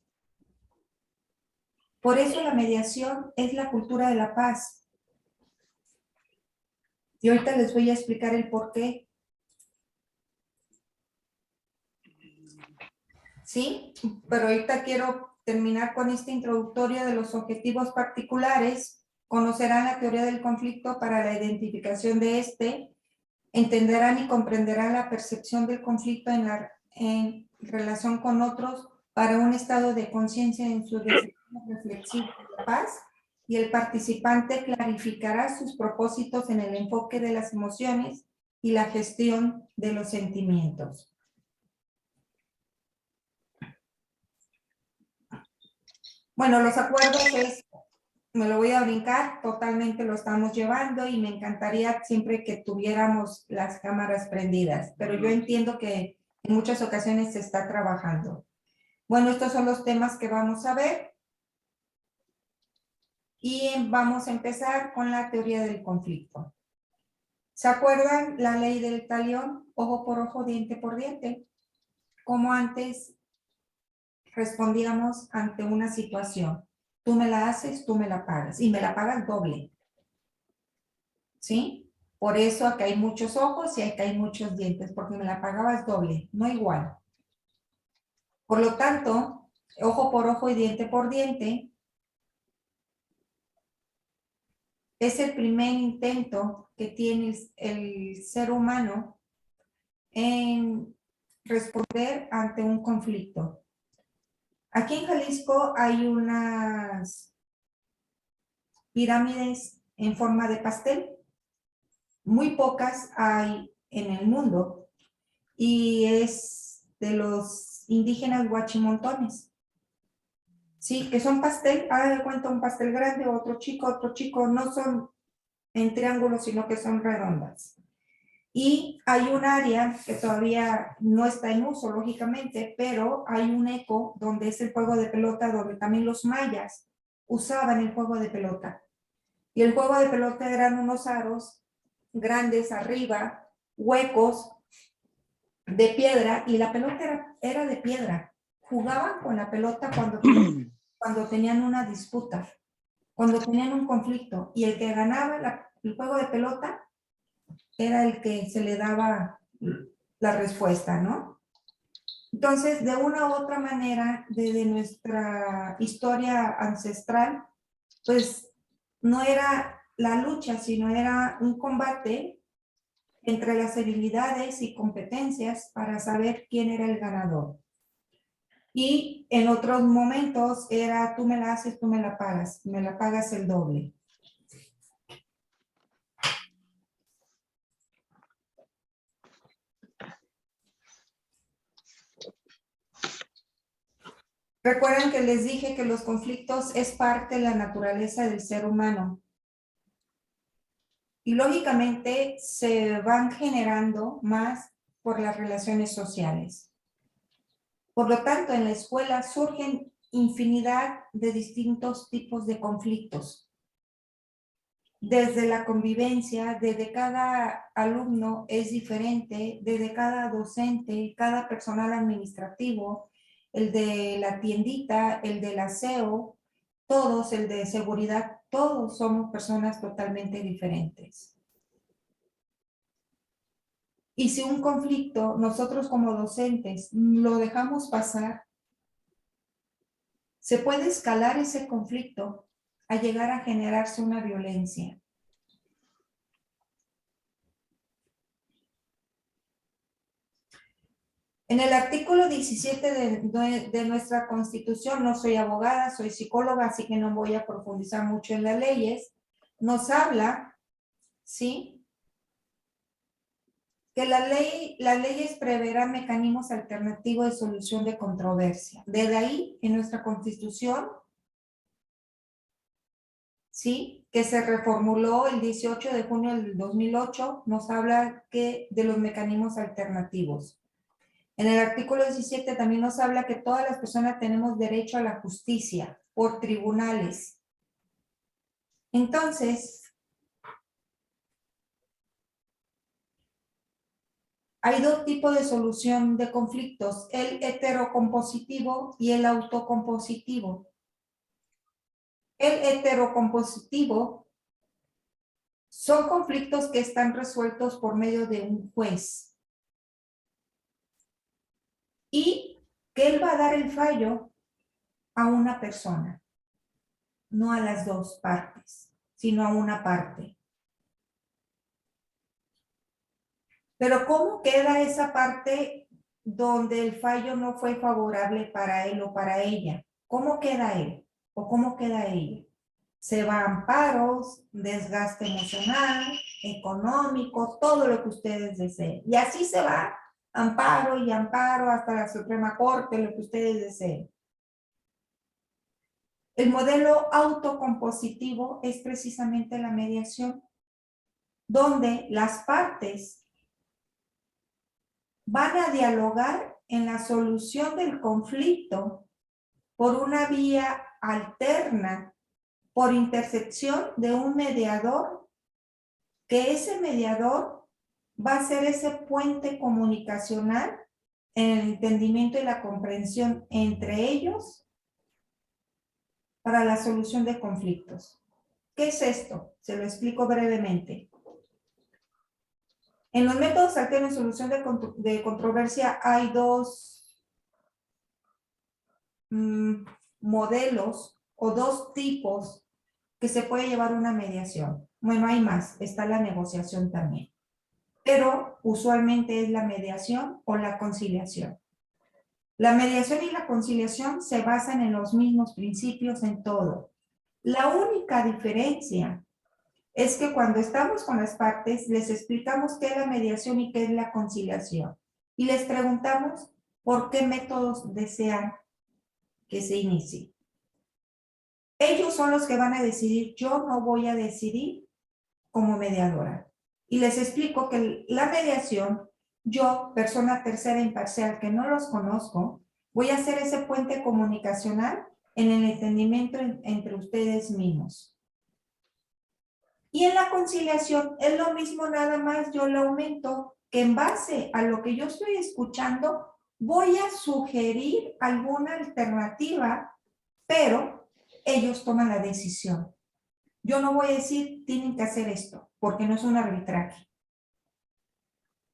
Por eso la mediación es la cultura de la paz. Y ahorita les voy a explicar el por qué. ¿Sí? Pero ahorita quiero terminar con este introductorio de los objetivos particulares. Conocerán la teoría del conflicto para la identificación de este. Entenderán y comprenderán la percepción del conflicto en relación con otros para un estado de conciencia en su desarrollo reflexivo de la paz, y el participante clarificará sus propósitos en el enfoque de las emociones y la gestión de los sentimientos. Bueno, los acuerdos me lo voy a brincar, totalmente lo estamos llevando y me encantaría siempre que tuviéramos las cámaras prendidas, pero yo entiendo que en muchas ocasiones se está trabajando. Bueno, estos son los temas que vamos a ver y vamos a empezar con la teoría del conflicto. ¿Se acuerdan la ley del talión? Ojo por ojo, diente por diente. Como antes respondíamos ante una situación. Tú me la haces, tú me la pagas. Y me la pagas doble. ¿Sí? Por eso acá hay muchos ojos y acá hay muchos dientes, porque me la pagabas doble, no igual. Por lo tanto, ojo por ojo y diente por diente es el primer intento que tiene el ser humano en responder ante un conflicto. Aquí en Jalisco hay unas pirámides en forma de pastel. muy pocas hay en el mundo y es de los indígenas guachimontones. Sí, que son pastel, de cuenta un pastel grande, otro chico, no son en triángulos, sino que son redondas. Y hay un área que todavía no está en uso, lógicamente, pero hay un eco donde es el juego de pelota, donde también los mayas usaban el juego de pelota. Y el juego de pelota eran unos aros grandes arriba, huecos de piedra, y la pelota era de piedra. Jugaban con la pelota cuando tenían una disputa, cuando tenían un conflicto, y el que ganaba el juego de pelota era el que se le daba la respuesta, ¿no? Entonces, de una u otra manera, desde nuestra historia ancestral, pues no era la lucha, sino era un combate entre las habilidades y competencias para saber quién era el ganador. Y en otros momentos era tú me la haces, tú me la pagas el doble. Recuerden que les dije que los conflictos es parte de la naturaleza del ser humano. Y lógicamente se van generando más por las relaciones sociales. Por lo tanto, en la escuela surgen infinidad de distintos tipos de conflictos. Desde la convivencia, desde cada alumno es diferente, desde cada docente, cada personal administrativo, el de la tiendita, el del aseo, todos, el de seguridad, todos somos personas totalmente diferentes. Y si un conflicto, nosotros como docentes, lo dejamos pasar, se puede escalar ese conflicto a llegar a generarse una violencia. En el artículo 17 de nuestra Constitución, no soy abogada, soy psicóloga, así que no voy a profundizar mucho en las leyes, nos habla, ¿sí?, que las leyes preverán mecanismos alternativos de solución de controversia. Desde ahí, en nuestra Constitución, ¿sí?, que se reformuló el 18 de junio del 2008, nos habla de los mecanismos alternativos. En el artículo 17 también nos habla que todas las personas tenemos derecho a la justicia por tribunales. Entonces, hay dos tipos de solución de conflictos, el heterocompositivo y el autocompositivo. El heterocompositivo son conflictos que están resueltos por medio de un juez. Y que él va a dar el fallo a una persona, no a las dos partes, sino a una parte. Pero ¿cómo queda esa parte donde el fallo no fue favorable para él o para ella? ¿Cómo queda él o cómo queda ella? Se va a amparos, desgaste emocional, económico, todo lo que ustedes deseen. Y así se va amparo y amparo hasta la Suprema Corte, lo que ustedes deseen. El modelo autocompositivo es precisamente la mediación, donde las partes van a dialogar en la solución del conflicto por una vía alterna, por intersección de un mediador, que ese mediador va a ser ese puente comunicacional en el entendimiento y la comprensión entre ellos para la solución de conflictos. ¿Qué es esto? Se lo explico brevemente. En los métodos alternos de solución de controversia hay dos modelos o dos tipos que se puede llevar una mediación. Bueno, hay más, está la negociación también. Pero usualmente es la mediación o la conciliación. La mediación y la conciliación se basan en los mismos principios en todo. La única diferencia es que cuando estamos con las partes, les explicamos qué es la mediación y qué es la conciliación. Y les preguntamos por qué métodos desean que se inicie. Ellos son los que van a decidir, yo no voy a decidir como mediadora. Y les explico que la mediación, yo, persona tercera imparcial que no los conozco, voy a hacer ese puente comunicacional en el entendimiento entre ustedes mismos. Y en la conciliación es lo mismo, nada más yo lo aumento, que en base a lo que yo estoy escuchando, voy a sugerir alguna alternativa, pero ellos toman la decisión. Yo no voy a decir, tienen que hacer esto, porque no es un arbitraje.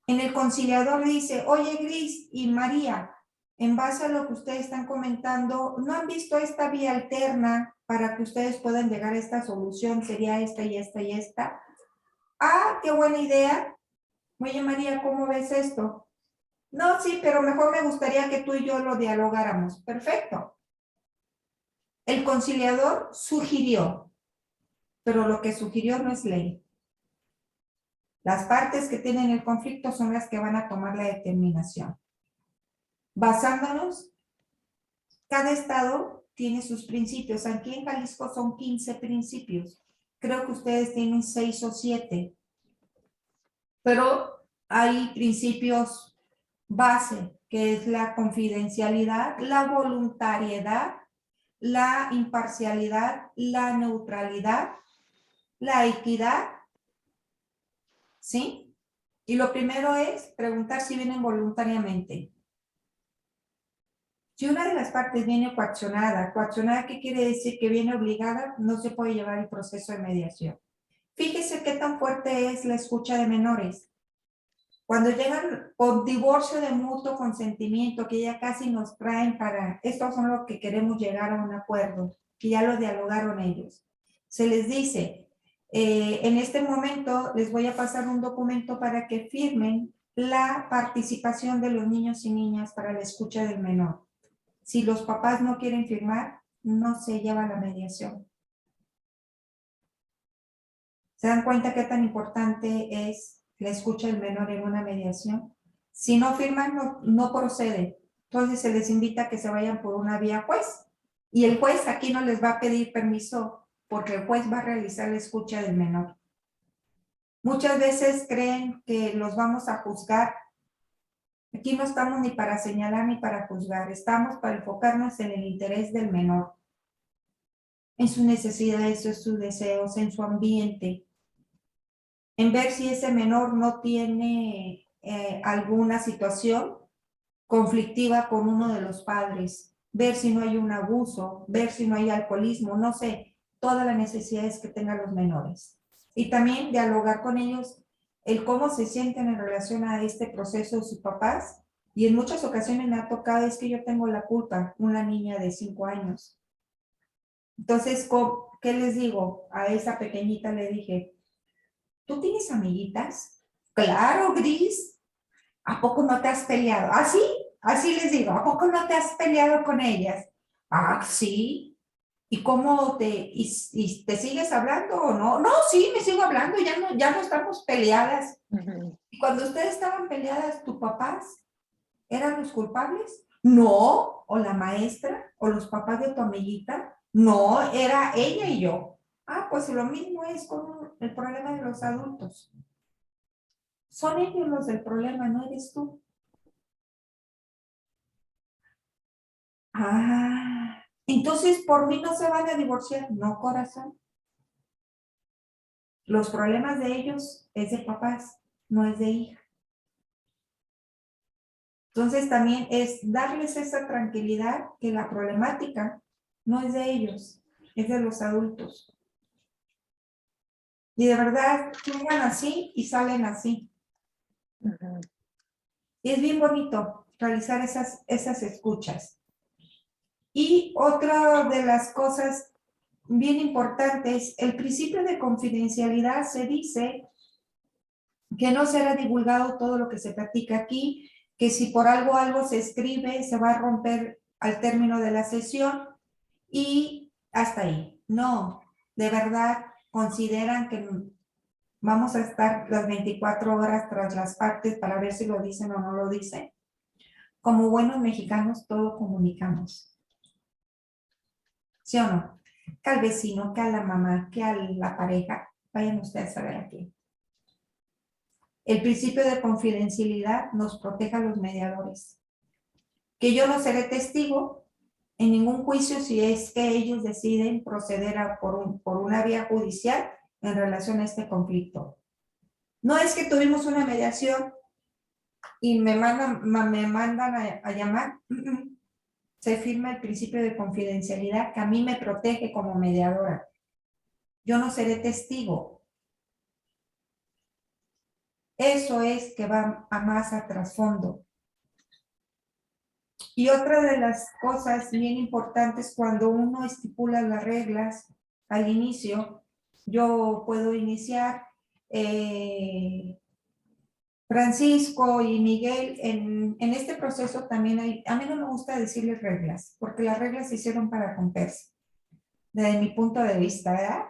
En el conciliador dice, oye Gris y María, en base a lo que ustedes están comentando, ¿no han visto esta vía alterna para que ustedes puedan llegar a esta solución? Sería esta y esta y esta. Ah, qué buena idea. Oye María, ¿cómo ves esto? No, sí, pero mejor me gustaría que tú y yo lo dialogáramos. Perfecto. El conciliador sugirió, pero lo que sugirió no es ley. Las partes que tienen el conflicto son las que van a tomar la determinación. Basándonos, cada estado tiene sus principios. Aquí en Jalisco son 15 principios. Creo que ustedes tienen 6 o 7. Pero hay principios base, que es la confidencialidad, la voluntariedad, la imparcialidad, la neutralidad, la equidad, ¿sí? Y lo primero es preguntar si vienen voluntariamente. Si una de las partes viene coaccionada, ¿qué quiere decir? Que viene obligada, no se puede llevar el proceso de mediación. Fíjese qué tan fuerte es la escucha de menores. Cuando llegan por divorcio de mutuo consentimiento, que ya casi nos traen para, estos son los que queremos llegar a un acuerdo, que ya lo dialogaron ellos. Se les dice, en este momento les voy a pasar un documento para que firmen la participación de los niños y niñas para la escucha del menor. Si los papás no quieren firmar, no se lleva la mediación. ¿Se dan cuenta qué tan importante es la escucha del menor en una mediación? Si no firman, no procede. Entonces se les invita a que se vayan por una vía juez. Y el juez aquí no les va a pedir permiso porque el juez va a realizar la escucha del menor. Muchas veces creen que los vamos a juzgar. Aquí no estamos ni para señalar ni para juzgar. Estamos para enfocarnos en el interés del menor. En sus necesidades, en sus deseos, en su ambiente. En ver si ese menor no tiene alguna situación conflictiva con uno de los padres, ver si no hay un abuso, ver si no hay alcoholismo, no sé, todas las necesidades que tengan los menores. Y también dialogar con ellos el cómo se sienten en relación a este proceso de sus papás. Y en muchas ocasiones me ha tocado, es que yo tengo la culpa, una niña de 5 años. Entonces, ¿qué les digo? A esa pequeñita le dije, ¿tú tienes amiguitas? Claro, Gris. ¿A poco no te has peleado? ¿Ah, sí? Así les digo, ¿a poco no te has peleado con ellas? Ah, sí. ¿Y cómo y te sigues hablando o no? No, sí, me sigo hablando, ya no estamos peleadas. Y cuando ustedes estaban peleadas, ¿tus papás eran los culpables? No, o la maestra, o los papás de tu amiguita. No, era ella y yo. Ah, pues lo mismo es con el problema de los adultos. Son ellos los del problema, no eres tú. Ah, entonces por mí no se van a divorciar. No, corazón. Los problemas de ellos es de papás, no es de hija. Entonces también es darles esa tranquilidad que la problemática no es de ellos, es de los adultos. Y de verdad, llegan así y salen así. Y es bien bonito realizar esas escuchas. Y otra de las cosas bien importantes, el principio de confidencialidad se dice que no será divulgado todo lo que se platica aquí, que si por algo se escribe, se va a romper al término de la sesión y hasta ahí. No, de verdad, consideran que vamos a estar las 24 horas tras las partes para ver si lo dicen o no lo dicen. Como buenos mexicanos, todo comunicamos. ¿Sí o no? Que al vecino, que a la mamá, que a la pareja, vayan ustedes a ver aquí. El principio de confidencialidad nos protege a los mediadores. Que yo no seré testigo en ningún juicio si es que ellos deciden proceder por una vía judicial en relación a este conflicto. No es que tuvimos una mediación y me mandan a llamar. Se firma el principio de confidencialidad que a mí me protege como mediadora. Yo no seré testigo. Eso es que va a más a trasfondo. Y otra de las cosas bien importantes cuando uno estipula las reglas al inicio, yo puedo iniciar Francisco y Miguel, en este proceso también hay, a mí no me gusta decirles reglas, porque las reglas se hicieron para romperse, desde mi punto de vista, ¿verdad?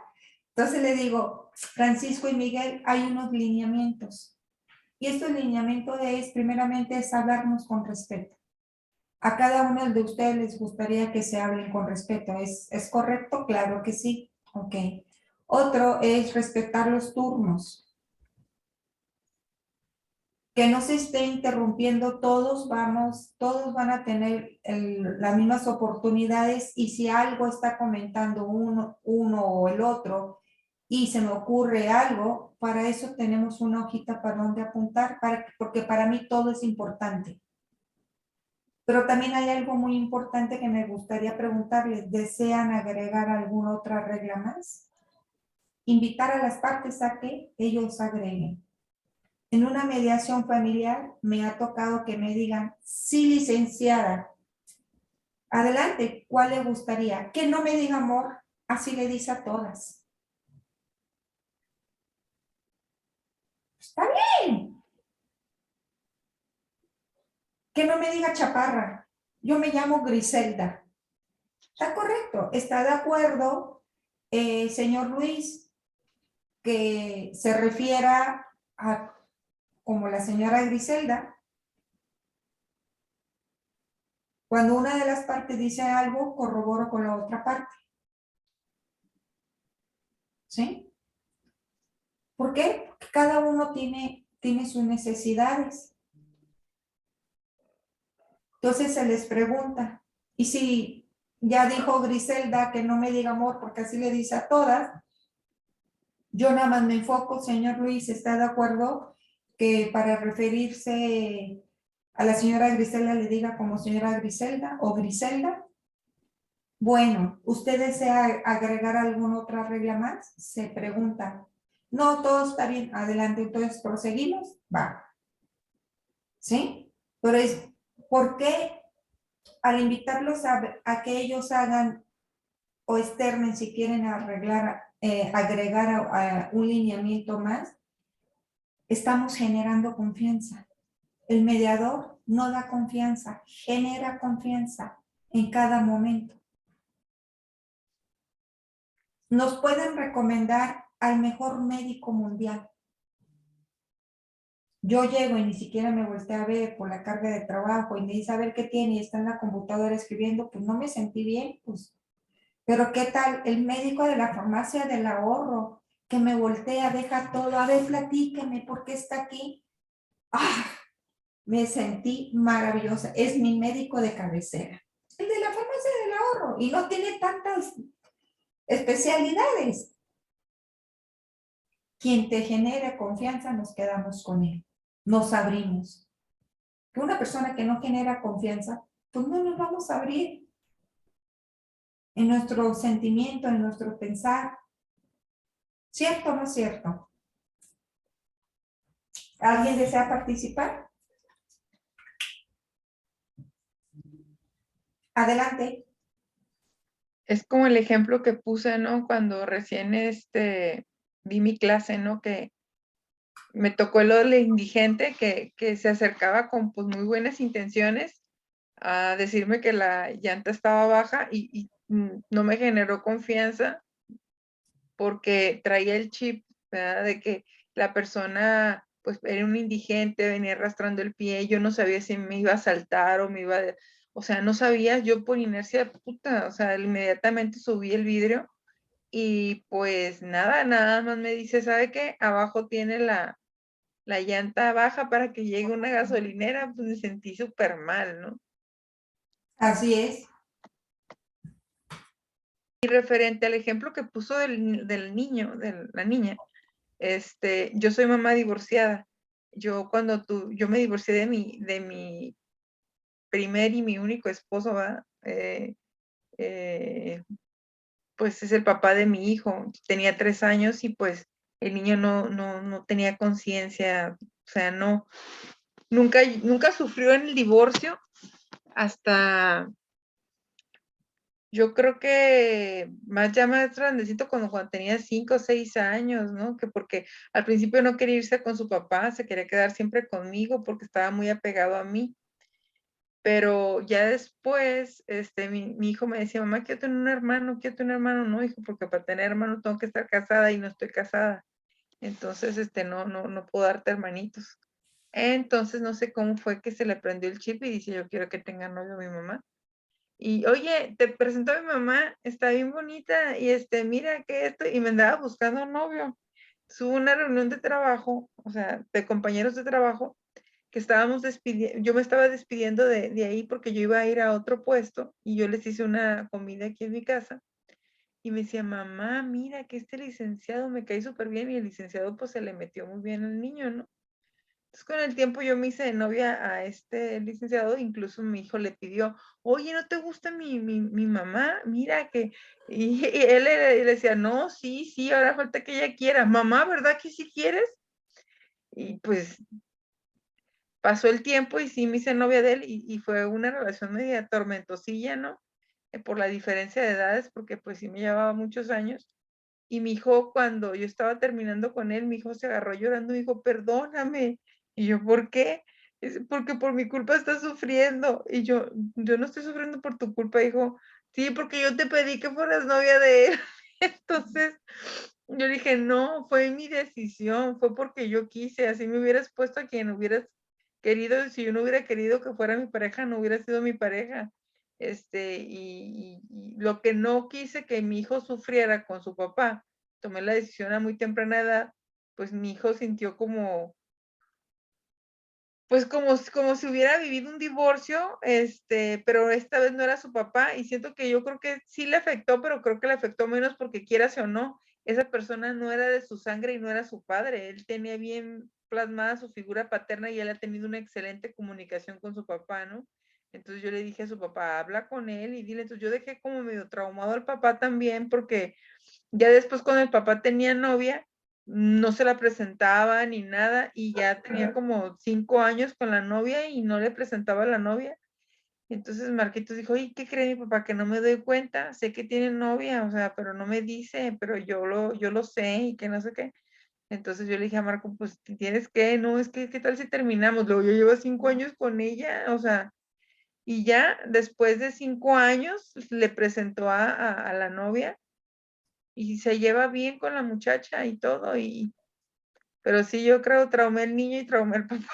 Entonces le digo, Francisco y Miguel, hay unos lineamientos. Y estos lineamientos primeramente, es hablarnos con respeto. A cada uno de ustedes les gustaría que se hablen con respeto. ¿Es correcto? Claro que sí. Ok. Otro es respetar los turnos. Que no se esté interrumpiendo, todos van a tener las mismas oportunidades y si algo está comentando uno o el otro y se me ocurre algo, para eso tenemos una hojita para donde apuntar, porque para mí todo es importante. Pero también hay algo muy importante que me gustaría preguntarles, ¿desean agregar alguna otra regla más? Invitar a las partes a que ellos agreguen. En una mediación familiar me ha tocado que me digan, sí, licenciada, adelante, ¿cuál le gustaría? Que no me diga amor, así le dice a todas. Está bien. Que no me diga chaparra, yo me llamo Griselda. Está correcto, está de acuerdo, señor Luis, que se refiera a como la señora Griselda. Cuando una de las partes dice algo, corroboro con la otra parte. ¿Sí? ¿Por qué? Porque cada uno tiene sus necesidades. Entonces se les pregunta, y si ya dijo Griselda que no me diga amor, porque así le dice a todas, yo nada más me enfoco, señor Luis, ¿está de acuerdo que para referirse a la señora Griselda le diga como señora Griselda o Griselda? Bueno, ¿usted desea agregar alguna otra regla más? Se pregunta. No, todo está bien. Adelante, entonces proseguimos. Va. ¿Sí? Pero es, ¿por qué al invitarlos a que ellos hagan o externen si quieren agregar a un lineamiento más, estamos generando confianza? El mediador no da confianza, genera confianza en cada momento. Nos pueden recomendar al mejor médico mundial. Yo llego y ni siquiera me volteé a ver por la carga de trabajo y me dice a ver qué tiene y está en la computadora escribiendo, pues no me sentí bien, pues. Pero ¿qué tal el médico de la farmacia del ahorro que me voltea, deja todo, a ver, platíqueme, ¿por qué está aquí? ¡Ah! Me sentí maravillosa, es mi médico de cabecera. El de la farmacia del ahorro y no tiene tantas especialidades. Quien te genere confianza, nos quedamos con él. Nos abrimos. Que una persona que no genera confianza, pues no nos vamos a abrir en nuestro sentimiento, en nuestro pensar. ¿Cierto o no es cierto? ¿Alguien desea participar? Adelante.
Es como el ejemplo que puse, ¿no? Cuando recién vi mi clase, ¿no? Que me tocó lo del indigente que se acercaba con pues muy buenas intenciones a decirme que la llanta estaba baja y no me generó confianza porque traía el chip, ¿verdad? De que la persona pues era un indigente, venía arrastrando el pie, yo no sabía si me iba a saltar o me iba a... O sea, no sabía, yo por inercia, puta, o sea, inmediatamente subí el vidrio y pues nada más me dice, ¿sabe qué? Abajo tiene la llanta baja para que llegue una gasolinera, pues me sentí súper mal, ¿no?
Así es.
Y referente al ejemplo que puso del niño, de la niña, yo soy mamá divorciada. Yo yo me divorcié de mi primer y mi único esposo, ¿va? Pues es el papá de mi hijo. Tenía 3 años y pues el niño no tenía conciencia, o sea, nunca sufrió en el divorcio hasta, yo creo que más grandecito cuando tenía 5 o 6 años, ¿no? Que porque al principio no quería irse con su papá, se quería quedar siempre conmigo porque estaba muy apegado a mí. Pero ya después, mi hijo me decía, mamá, quiero tener un hermano, no, hijo, porque para tener hermano tengo que estar casada y no estoy casada. Entonces, no puedo darte hermanitos. Entonces, no sé cómo fue que se le prendió el chip y dice, yo quiero que tenga novio mi mamá. Y, oye, te presento a mi mamá, está bien bonita, y mira que esto, y me andaba buscando un novio. Hubo una reunión de trabajo, o sea, de compañeros de trabajo, que estábamos despidiendo, yo me estaba despidiendo de ahí porque yo iba a ir a otro puesto, y yo les hice una comida aquí en mi casa, y me decía, mamá, mira que este licenciado me cae súper bien, y el licenciado pues se le metió muy bien al niño, ¿no? Entonces, con el tiempo yo me hice de novia a este licenciado, incluso mi hijo le pidió, oye, ¿no te gusta mi mamá? Mira que, y él le decía, no, sí, ahora falta que ella quiera. Mamá, ¿verdad que sí quieres? Y pues pasó el tiempo y sí me hice novia de él y fue una relación media tormentosilla, ¿no? Por la diferencia de edades, porque pues sí me llevaba muchos años. Y mi hijo, cuando yo estaba terminando con él, mi hijo se agarró llorando y dijo, perdóname. Y yo, ¿por qué? Dice, porque por mi culpa estás sufriendo. Y yo no estoy sufriendo por tu culpa, hijo. Sí, porque yo te pedí que fueras novia de él. Entonces, yo dije, no, fue mi decisión, fue porque yo quise, así me hubieras puesto a quien hubieras querido, si yo no hubiera querido que fuera mi pareja, no hubiera sido mi pareja. Y lo que no quise que mi hijo sufriera con su papá, tomé la decisión a muy temprana edad, pues mi hijo sintió pues como si hubiera vivido un divorcio, pero esta vez no era su papá y siento que yo creo que sí le afectó, pero creo que le afectó menos porque quieras o no, esa persona no era de su sangre y no era su padre, él tenía bien plasmada su figura paterna y él ha tenido una excelente comunicación con su papá, ¿no? Entonces yo le dije a su papá, habla con él y dile, entonces yo dejé como medio traumado al papá también porque ya después cuando el papá tenía novia, no se la presentaba ni nada y ya tenía como 5 años con la novia y no le presentaba a la novia. Entonces Marquitos dijo, ¿y qué cree mi papá? Que no me doy cuenta, sé que tiene novia, o sea, pero no me dice, pero yo lo sé y que no sé qué. Entonces yo le dije a Marco, pues tienes que, no, es que, ¿qué tal si terminamos? Luego yo llevo 5 años con ella, o sea, y ya después de 5 años le presentó a la novia y se lleva bien con la muchacha y todo, pero sí, yo creo traumé el niño y traumé el papá.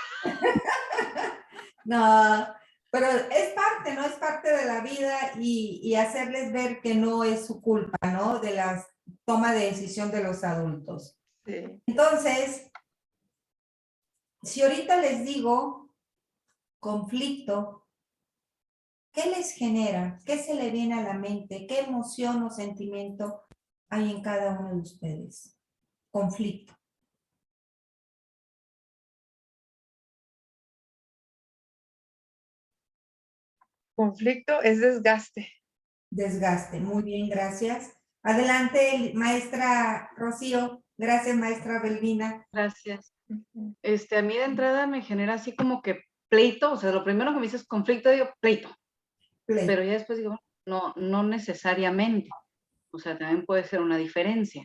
No, pero es parte, ¿no? Es parte de la vida y hacerles ver que no es su culpa, ¿no? De la toma de decisión de los adultos.
Sí.
Entonces, si ahorita les digo conflicto, ¿qué les genera? ¿Qué se le viene a la mente? ¿Qué emoción o sentimiento hay en cada uno de ustedes? Conflicto.
Conflicto es desgaste.
Desgaste. Muy bien, gracias. Adelante, maestra Rocío. Gracias, maestra Belvina.
Gracias. A mí de entrada me genera así como que pleito, o sea, lo primero que me dice es conflicto, digo pleito, pero ya después digo, no necesariamente, o sea, también puede ser una diferencia,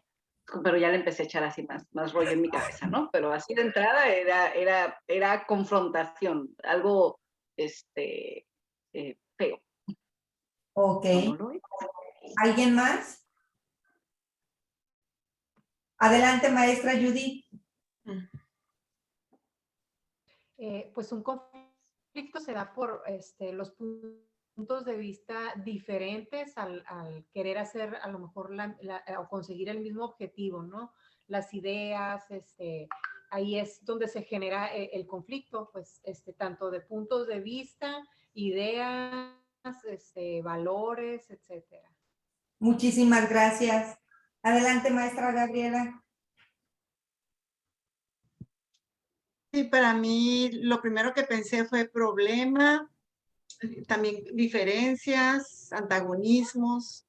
pero ya le empecé a echar así más rollo en mi cabeza, ¿no? Pero así de entrada era confrontación, algo, feo.
Ok.
¿No lo es?
¿Alguien más? Adelante, maestra Judith.
Pues un conflicto se da por los puntos de vista diferentes al querer hacer a lo mejor o conseguir el mismo objetivo, ¿no? Las ideas, ahí es donde se genera el conflicto, pues tanto de puntos de vista, ideas, valores, etcétera.
Muchísimas gracias. Adelante, maestra Gabriela.
Sí, para mí lo primero que pensé fue problema, también diferencias, antagonismos.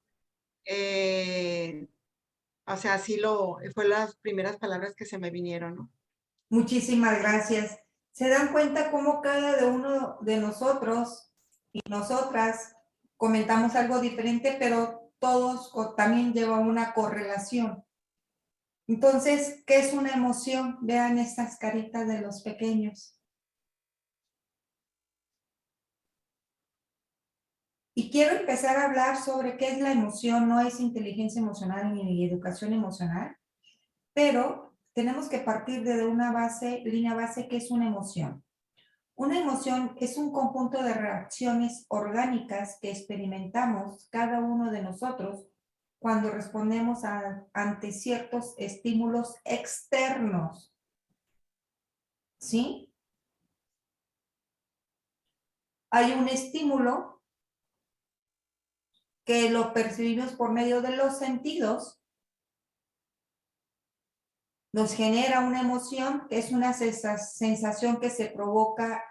O sea, fue las primeras palabras que se me vinieron, ¿no?
Muchísimas gracias. ¿Se dan cuenta cómo cada uno de nosotros y nosotras comentamos algo diferente, pero todos también lleva una correlación? Entonces, ¿qué es una emoción? Vean estas caritas de los pequeños. Y quiero empezar a hablar sobre qué es la emoción. No es inteligencia emocional ni educación emocional, pero tenemos que partir de una línea base que es una emoción. Una emoción es un conjunto de reacciones orgánicas que experimentamos cada uno de nosotros cuando respondemos ante ciertos estímulos externos. ¿Sí? Hay un estímulo que lo percibimos por medio de los sentidos. Nos genera una emoción, que es una sensación que se provoca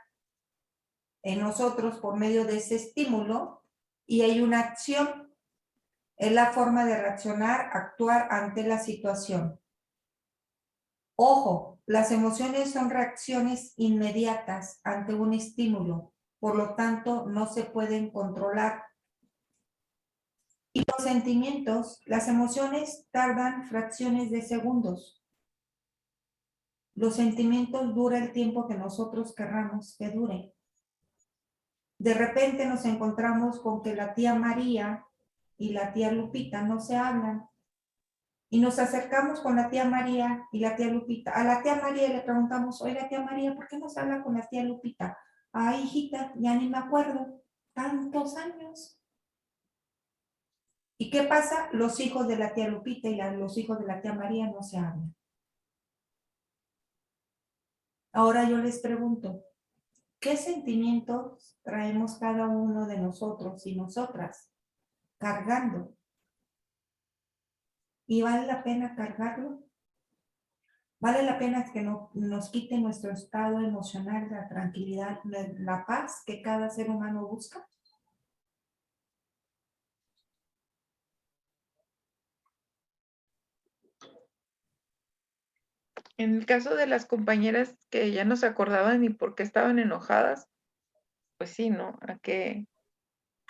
en nosotros por medio de ese estímulo, y hay una acción. Es la forma de reaccionar, actuar ante la situación. Ojo, las emociones son reacciones inmediatas ante un estímulo, por lo tanto no se pueden controlar. Y los sentimientos, las emociones tardan fracciones de segundos. Los sentimientos duran el tiempo que nosotros querramos que dure. De repente nos encontramos con que la tía María y la tía Lupita no se hablan. Y nos acercamos con la tía María y la tía Lupita. A la tía María le preguntamos, oiga tía María, ¿por qué no se habla con la tía Lupita? Ay, hijita, ya ni me acuerdo. Tantos años. ¿Y qué pasa? Los hijos de la tía Lupita y los hijos de la tía María no se hablan. Ahora yo les pregunto, ¿qué sentimientos traemos cada uno de nosotros y nosotras cargando? ¿Y vale la pena cargarlo? ¿Vale la pena que nos quite nuestro estado emocional, la tranquilidad, la paz que cada ser humano busca?
En el caso de las compañeras que ya no se acordaban ni por qué estaban enojadas, pues sí, ¿no? Hay que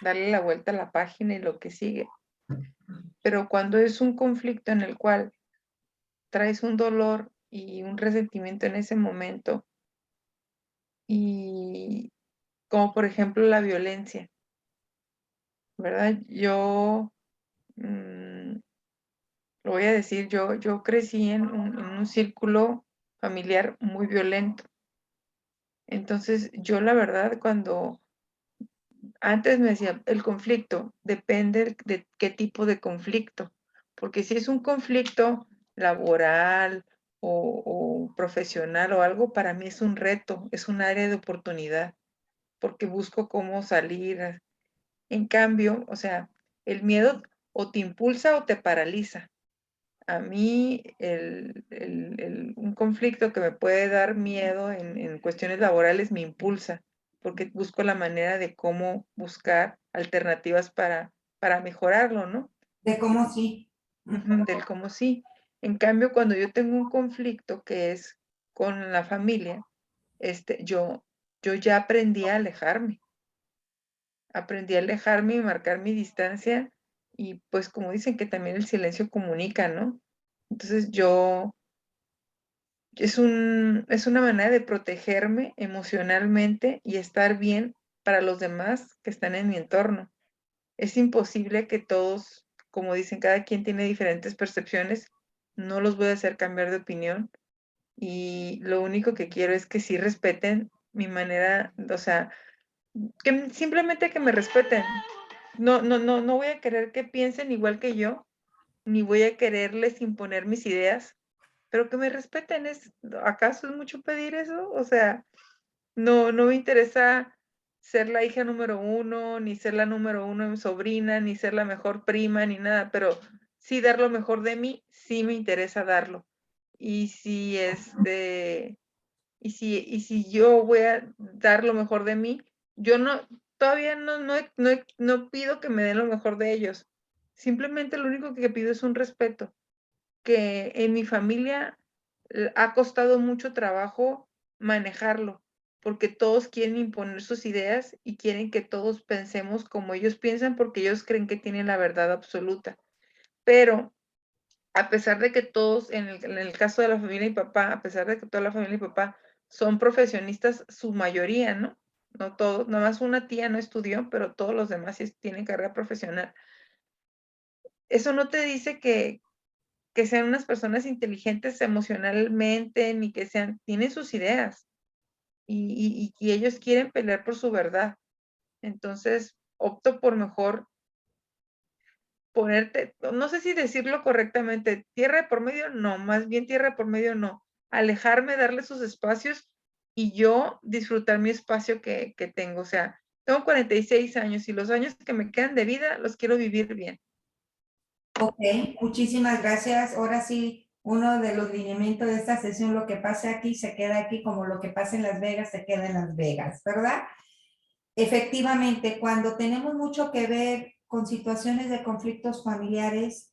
darle la vuelta a la página y lo que sigue. Pero cuando es un conflicto en el cual traes un dolor y un resentimiento en ese momento, y como por ejemplo la violencia, ¿verdad? Yo, lo voy a decir, yo crecí en un círculo familiar muy violento. Entonces, yo la verdad, cuando antes me decía, el conflicto depende de qué tipo de conflicto, porque si es un conflicto laboral o profesional o algo, para mí es un reto, es un área de oportunidad, porque busco cómo salir. En cambio, o sea, el miedo o te impulsa o te paraliza. A mí un conflicto que me puede dar miedo en cuestiones laborales me impulsa, porque busco la manera de cómo buscar alternativas para mejorarlo, ¿no?
De cómo sí.
Del cómo sí. En cambio, cuando yo tengo un conflicto que es con la familia, yo ya aprendí a alejarme. Aprendí a alejarme y marcar mi distancia, y pues como dicen que también el silencio comunica, ¿no? Entonces es una manera de protegerme emocionalmente y estar bien para los demás que están en mi entorno. Es imposible que todos, como dicen, cada quien tiene diferentes percepciones, no los voy a hacer cambiar de opinión y lo único que quiero es que sí respeten mi manera, o sea, simplemente que me respeten. No voy a querer que piensen igual que yo, ni voy a quererles imponer mis ideas, pero que me respeten. ¿Acaso es mucho pedir eso? O sea, no me interesa ser la hija número 1, ni ser la número 1 de mi sobrina, ni ser la mejor prima, ni nada, pero sí dar lo mejor de mí, sí me interesa darlo. Y si y si yo voy a dar lo mejor de mí, yo todavía no pido que me den lo mejor de ellos. Simplemente lo único que pido es un respeto, que en mi familia ha costado mucho trabajo manejarlo, porque todos quieren imponer sus ideas y quieren que todos pensemos como ellos piensan, porque ellos creen que tienen la verdad absoluta. Pero a pesar de que todos, en el caso de la familia de mi papá, a pesar de que toda la familia de mi papá son profesionistas, su mayoría, ¿no? No todos, nada más una tía no estudió, pero todos los demás sí tienen carrera profesional. Eso no te dice que sean unas personas inteligentes emocionalmente, ni que tienen sus ideas y ellos quieren pelear por su verdad. Entonces, opto por mejor ponerte, no sé si decirlo correctamente, tierra de por medio, no, más bien tierra de por medio, no. Alejarme, darle sus espacios y yo disfrutar mi espacio que tengo. O sea, tengo 46 años y los años que me quedan de vida los quiero vivir bien.
Ok, muchísimas gracias. Ahora sí, uno de los lineamientos de esta sesión, lo que pase aquí se queda aquí, como lo que pasa en Las Vegas se queda en Las Vegas, ¿verdad? Efectivamente, cuando tenemos mucho que ver con situaciones de conflictos familiares,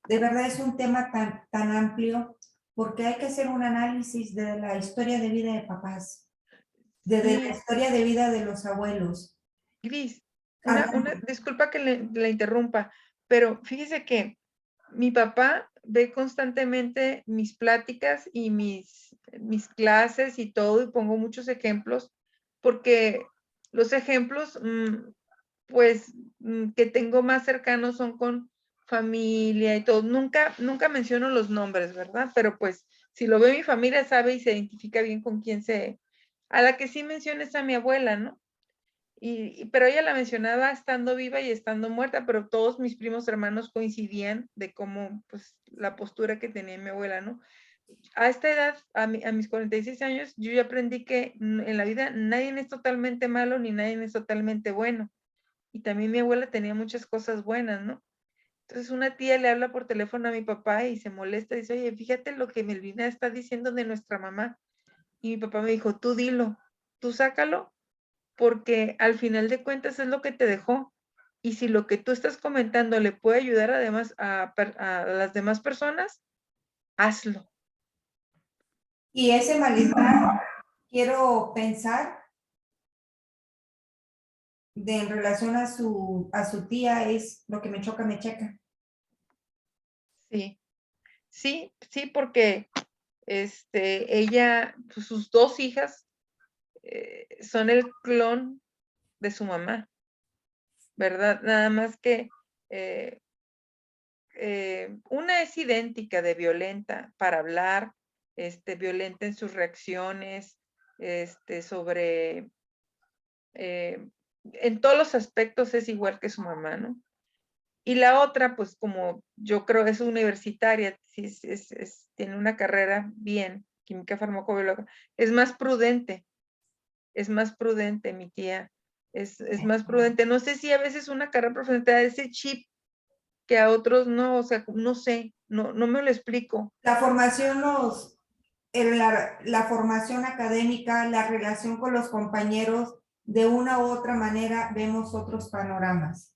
de verdad es un tema tan amplio, porque hay que hacer un análisis de la historia de vida de papás, de la historia de vida de los abuelos.
Gris, disculpa que le interrumpa, pero fíjese que mi papá ve constantemente mis pláticas y mis clases y todo, y pongo muchos ejemplos, porque los ejemplos, que tengo más cercanos son con familia y todo. Nunca menciono los nombres, ¿verdad? Pero pues, si lo ve mi familia, sabe y se identifica bien con quién a la que sí menciona es a mi abuela, ¿no? Pero ella la mencionaba estando viva y estando muerta, pero todos mis primos hermanos coincidían de cómo, pues, la postura que tenía mi abuela, ¿no? A esta edad, a mis 46 años, yo ya aprendí que en la vida nadie es totalmente malo ni nadie es totalmente bueno. Y también mi abuela tenía muchas cosas buenas, ¿no? Entonces una tía le habla por teléfono a mi papá y se molesta y dice, oye, fíjate lo que Melvina está diciendo de nuestra mamá. Y mi papá me dijo, tú dilo, tú sácalo, porque al final de cuentas es lo que te dejó. Y si lo que tú estás comentando le puede ayudar además a las demás personas, hazlo.
Y ese malestar, quiero pensar, en relación a su tía, es lo que me choca, me checa.
Sí, porque ella, pues, sus dos hijas son el clon de su mamá, ¿verdad? Nada más que una es idéntica de violenta para hablar, violenta en sus reacciones, sobre, en todos los aspectos es igual que su mamá, ¿no? Y la otra, pues como yo creo es universitaria, sí, tiene una carrera bien, química farmacobiológica, es más prudente mi tía, es más prudente. No sé si a veces una carrera profesional te da ese chip que a otros no, o sea, no sé, no me lo explico.
La formación la formación académica, la relación con los compañeros, de una u otra manera vemos otros panoramas.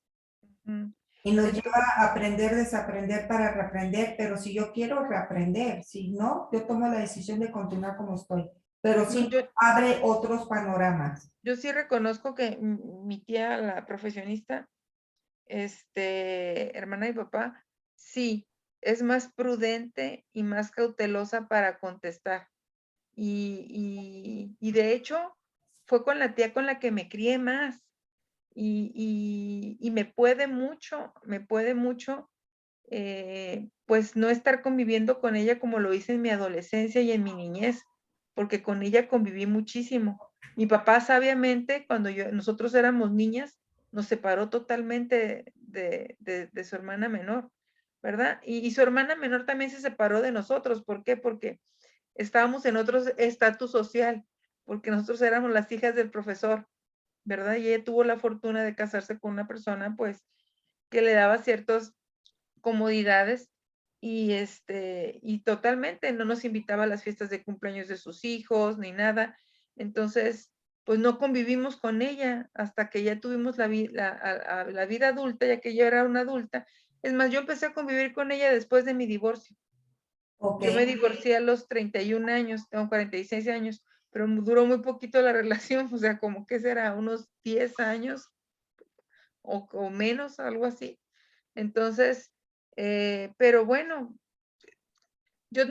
Y nos lleva a aprender, desaprender para reaprender, pero si yo quiero reaprender, si no, yo tomo la decisión de continuar como estoy, pero sí abre otros panoramas.
Yo sí reconozco que mi tía, la profesionista, hermana de mi papá, sí, es más prudente y más cautelosa para contestar. Y de hecho, fue con la tía con la que me crié más. Y me puede mucho pues no estar conviviendo con ella como lo hice en mi adolescencia y en mi niñez, porque con ella conviví muchísimo. Mi papá sabiamente, cuando nosotros éramos niñas, nos separó totalmente de su hermana menor, ¿verdad? Y su hermana menor también se separó de nosotros. ¿Por qué? Porque estábamos en otro estatus social, porque nosotros éramos las hijas del profesor, ¿verdad? Y ella tuvo la fortuna de casarse con una persona, pues, que le daba ciertas comodidades y totalmente no nos invitaba a las fiestas de cumpleaños de sus hijos ni nada. Entonces, pues no convivimos con ella hasta que ya tuvimos la vida adulta, ya que yo era una adulta. Es más, yo empecé a convivir con ella después de mi divorcio. Yo me divorcié a los 31 años, tengo 46 años, pero duró muy poquito la relación, o sea, como que será unos 10 años o menos, algo así. Entonces, pero bueno, yo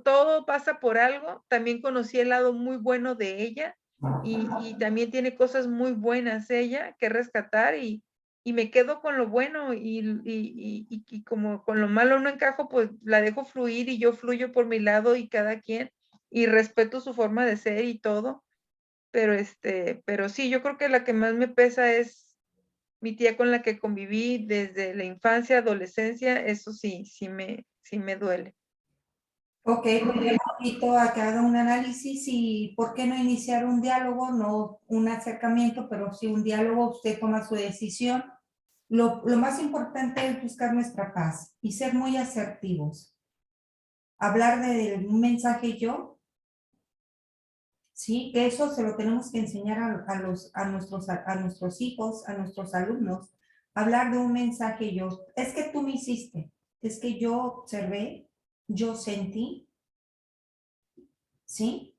todo pasa por algo. También conocí el lado muy bueno de ella y también tiene cosas muy buenas ella que rescatar y me quedo con lo bueno y como con lo malo no encajo, pues la dejo fluir y yo fluyo por mi lado y cada quien y respeto su forma de ser y todo. Pero sí, yo creo que la que más me pesa es mi tía con la que conviví desde la infancia, adolescencia, eso sí me duele.
Ok, pues yo invito a que haga un análisis y por qué no iniciar un diálogo, no un acercamiento, pero sí un diálogo, usted toma su decisión. Lo más importante es buscar nuestra paz y ser muy asertivos. Hablar de un mensaje yo, sí, que eso se lo tenemos que enseñar a nuestros hijos, a nuestros alumnos. Hablar de un mensaje yo, es que tú me hiciste, es que yo observé, yo sentí, ¿sí?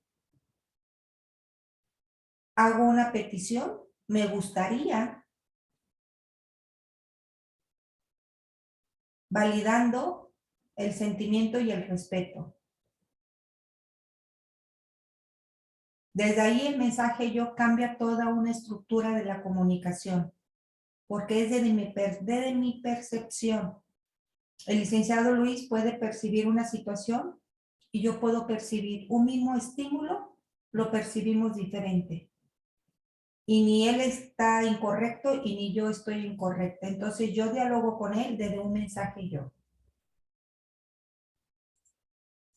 Hago una petición, me gustaría, validando el sentimiento y el respeto. Desde ahí el mensaje yo cambia toda una estructura de la comunicación, porque es desde mi percepción. El licenciado Luis puede percibir una situación y yo puedo percibir un mismo estímulo, lo percibimos diferente. Y ni él está incorrecto y ni yo estoy incorrecta. Entonces yo dialogo con él desde un mensaje yo.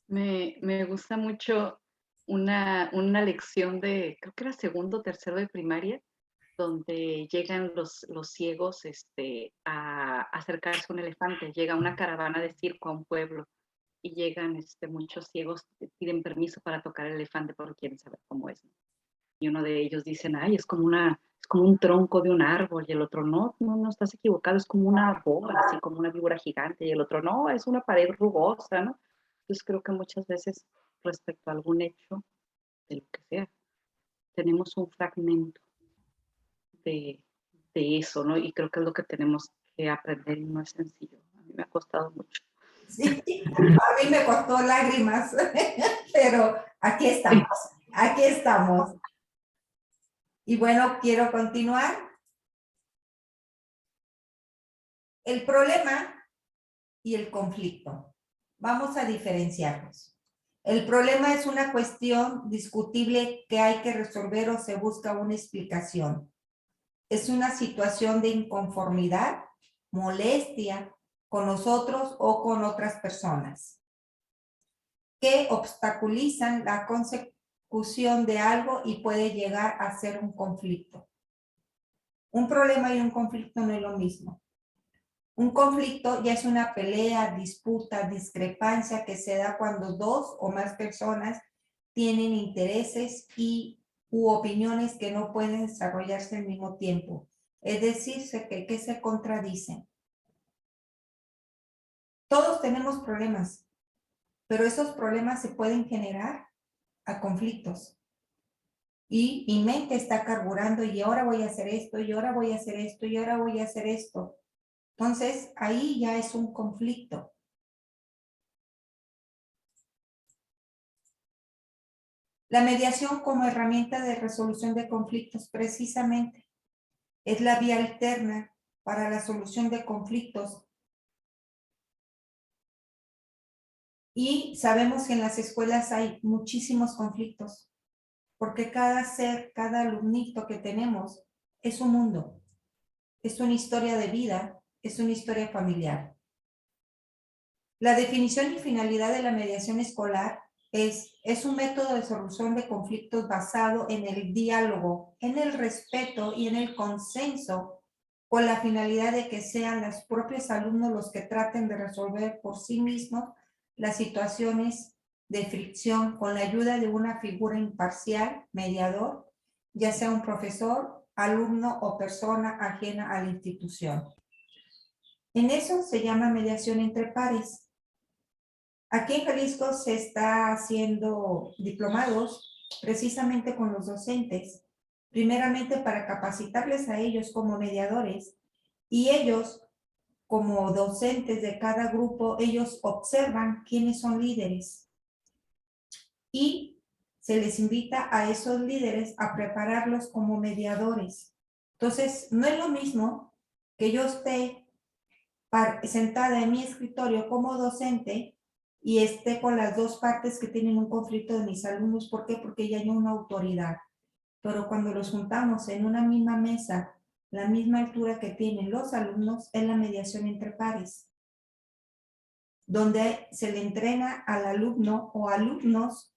Me gusta mucho una lección de, creo que era segundo o tercero de primaria, donde llegan los ciegos a acercarse a un elefante. Llega una caravana de circo a un pueblo y llegan muchos ciegos, piden permiso para tocar el elefante porque quieren saber cómo es. Y uno de ellos dice, ay, es como un tronco de un árbol, y el otro, no, estás equivocado, es como una bola, así como una víbora gigante, y el otro, no, es una pared rugosa, ¿no? Entonces creo que muchas veces respecto a algún hecho, de lo que sea, tenemos un fragmento de eso, ¿no? Y creo que es lo que tenemos que aprender y no es sencillo. A mí me ha costado mucho.
Sí, a mí me costó lágrimas, pero aquí estamos. Y bueno, quiero continuar. El problema y el conflicto. Vamos a diferenciarlos. El problema es una cuestión discutible que hay que resolver o se busca una explicación. Es una situación de inconformidad, molestia con nosotros o con otras personas que obstaculizan la consecución de algo y puede llegar a ser un conflicto. Un problema y un conflicto no es lo mismo. Un conflicto ya es una pelea, disputa, discrepancia que se da cuando dos o más personas tienen intereses u opiniones que no pueden desarrollarse al mismo tiempo. Es decir, que se contradicen. Todos tenemos problemas, pero esos problemas se pueden generar a conflictos. Y mi mente está carburando y ahora voy a hacer esto, y ahora voy a hacer esto, y ahora voy a hacer esto. Entonces, ahí ya es un conflicto. La mediación como herramienta de resolución de conflictos precisamente es la vía alterna para la solución de conflictos Y sabemos que en las escuelas hay muchísimos conflictos, porque cada ser, cada alumnito que tenemos es un mundo, es una historia de vida, es una historia familiar. La definición y finalidad de la mediación escolar es un método de solución de conflictos basado en el diálogo, en el respeto y en el consenso, con la finalidad de que sean los propios alumnos los que traten de resolver por sí mismos las situaciones de fricción con la ayuda de una figura imparcial, mediador, ya sea un profesor, alumno o persona ajena a la institución. En eso se llama mediación entre pares. Aquí en Jalisco se está haciendo diplomados precisamente con los docentes, primeramente para capacitarles a ellos como mediadores y ellos como docentes de cada grupo, ellos observan quiénes son líderes y se les invita a esos líderes a prepararlos como mediadores. Entonces, no es lo mismo que yo esté sentada en mi escritorio como docente y esté con las dos partes que tienen un conflicto de mis alumnos. ¿Por qué? Porque ya hay una autoridad. Pero cuando los juntamos en una misma mesa, la misma altura que tienen los alumnos, es la mediación entre pares, donde se le entrena al alumno o alumnos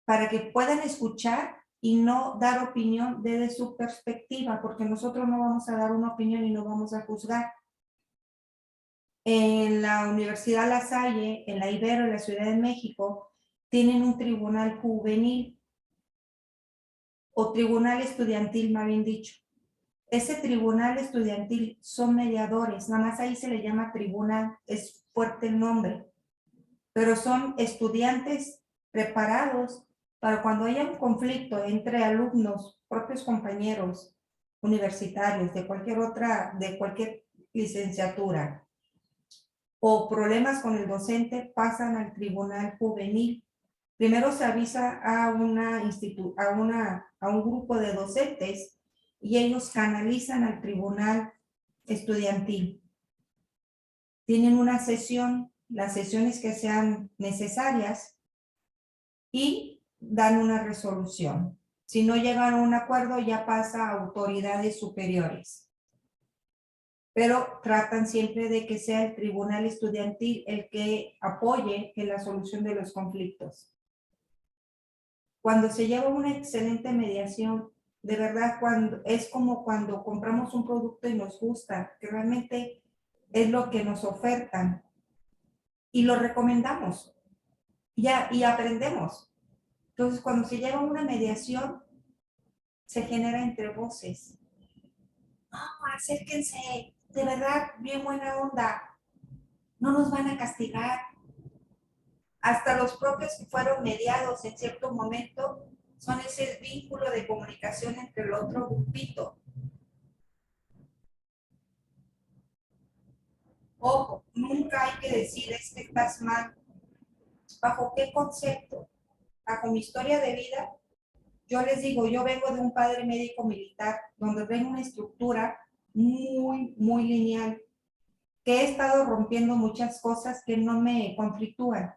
para que puedan escuchar y no dar opinión desde su perspectiva, porque nosotros no vamos a dar una opinión y no vamos a juzgar. En la Universidad La Salle, en la Ibero, en la Ciudad de México, tienen un tribunal juvenil o tribunal estudiantil, más bien dicho. Ese tribunal estudiantil son mediadores, nada más ahí se le llama tribunal, es fuerte el nombre, pero son estudiantes preparados para cuando haya un conflicto entre alumnos, propios compañeros universitarios, de cualquier licenciatura, o problemas con el docente, pasan al tribunal juvenil. Primero se avisa a un grupo de docentes y ellos canalizan al tribunal estudiantil. Tienen una sesión, las sesiones que sean necesarias y dan una resolución. Si no llegan a un acuerdo, ya pasa a autoridades superiores. Pero tratan siempre de que sea el tribunal estudiantil el que apoye en la solución de los conflictos. Cuando se lleva una excelente mediación, de verdad, es como cuando compramos un producto y nos gusta, que realmente es lo que nos ofertan y lo recomendamos y aprendemos. Entonces, cuando se lleva una mediación, se genera entre voces. No, acérquense, de verdad, bien buena onda, no nos van a castigar. Hasta los propios que fueron mediados en cierto momento son ese vínculo de comunicación entre el otro grupito. Ojo, nunca hay que decir es que estás mal. ¿Bajo qué concepto? Bajo mi historia de vida, yo les digo, yo vengo de un padre médico militar, donde vengo una estructura muy, muy lineal, que he estado rompiendo muchas cosas que no me conflictúan,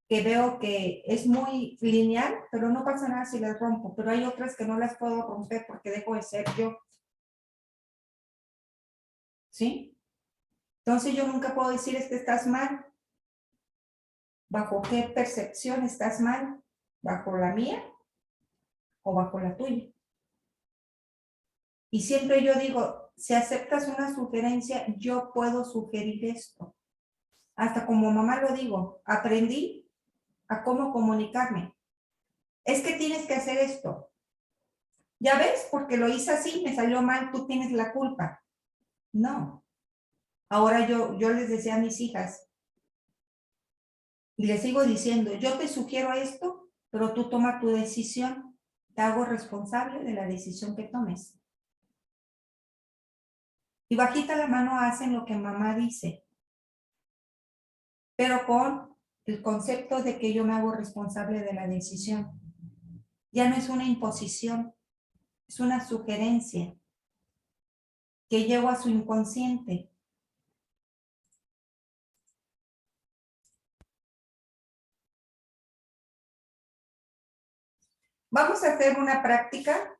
que veo que es muy lineal, pero no pasa nada si las rompo, pero hay otras que no las puedo romper porque dejo de ser yo. ¿Sí? Entonces yo nunca puedo decir es que estás mal. ¿Bajo qué percepción estás mal? ¿Bajo la mía o bajo la tuya? Y siempre yo digo, si aceptas una sugerencia, yo puedo sugerir esto. Hasta como mamá lo digo, aprendí a cómo comunicarme. Es que tienes que hacer esto. Ya ves, porque lo hice así, me salió mal, tú tienes la culpa. No. Ahora yo les decía a mis hijas, y les sigo diciendo, yo te sugiero esto, pero tú toma tu decisión. Te hago responsable de la decisión que tomes. Y bajita la mano hacen lo que mamá dice, pero con el concepto de que yo me hago responsable de la decisión. Ya no es una imposición, es una sugerencia que llevo a su inconsciente. Vamos a hacer una práctica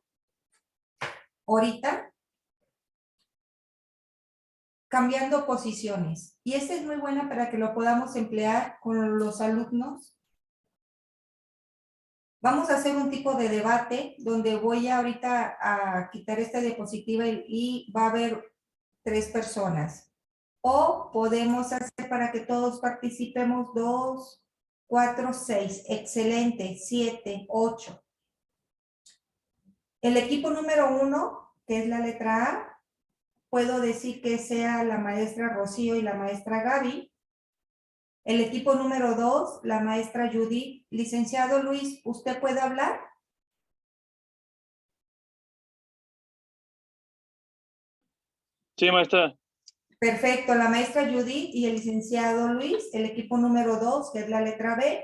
ahorita, cambiando posiciones. Y esta es muy buena para que lo podamos emplear con los alumnos. Vamos a hacer un tipo de debate donde voy ahorita a quitar esta diapositiva y va a haber 3 personas. O podemos hacer para que todos participemos 2, 4, 6. Excelente. 7, 8. El equipo número 1, que es la letra A, puedo decir que sea la maestra Rocío y la maestra Gaby. El equipo número 2, la maestra Judith. Licenciado Luis, ¿usted puede hablar?
Sí, maestra.
Perfecto, la maestra Judith y el licenciado Luis. El equipo número 2, que es la letra B.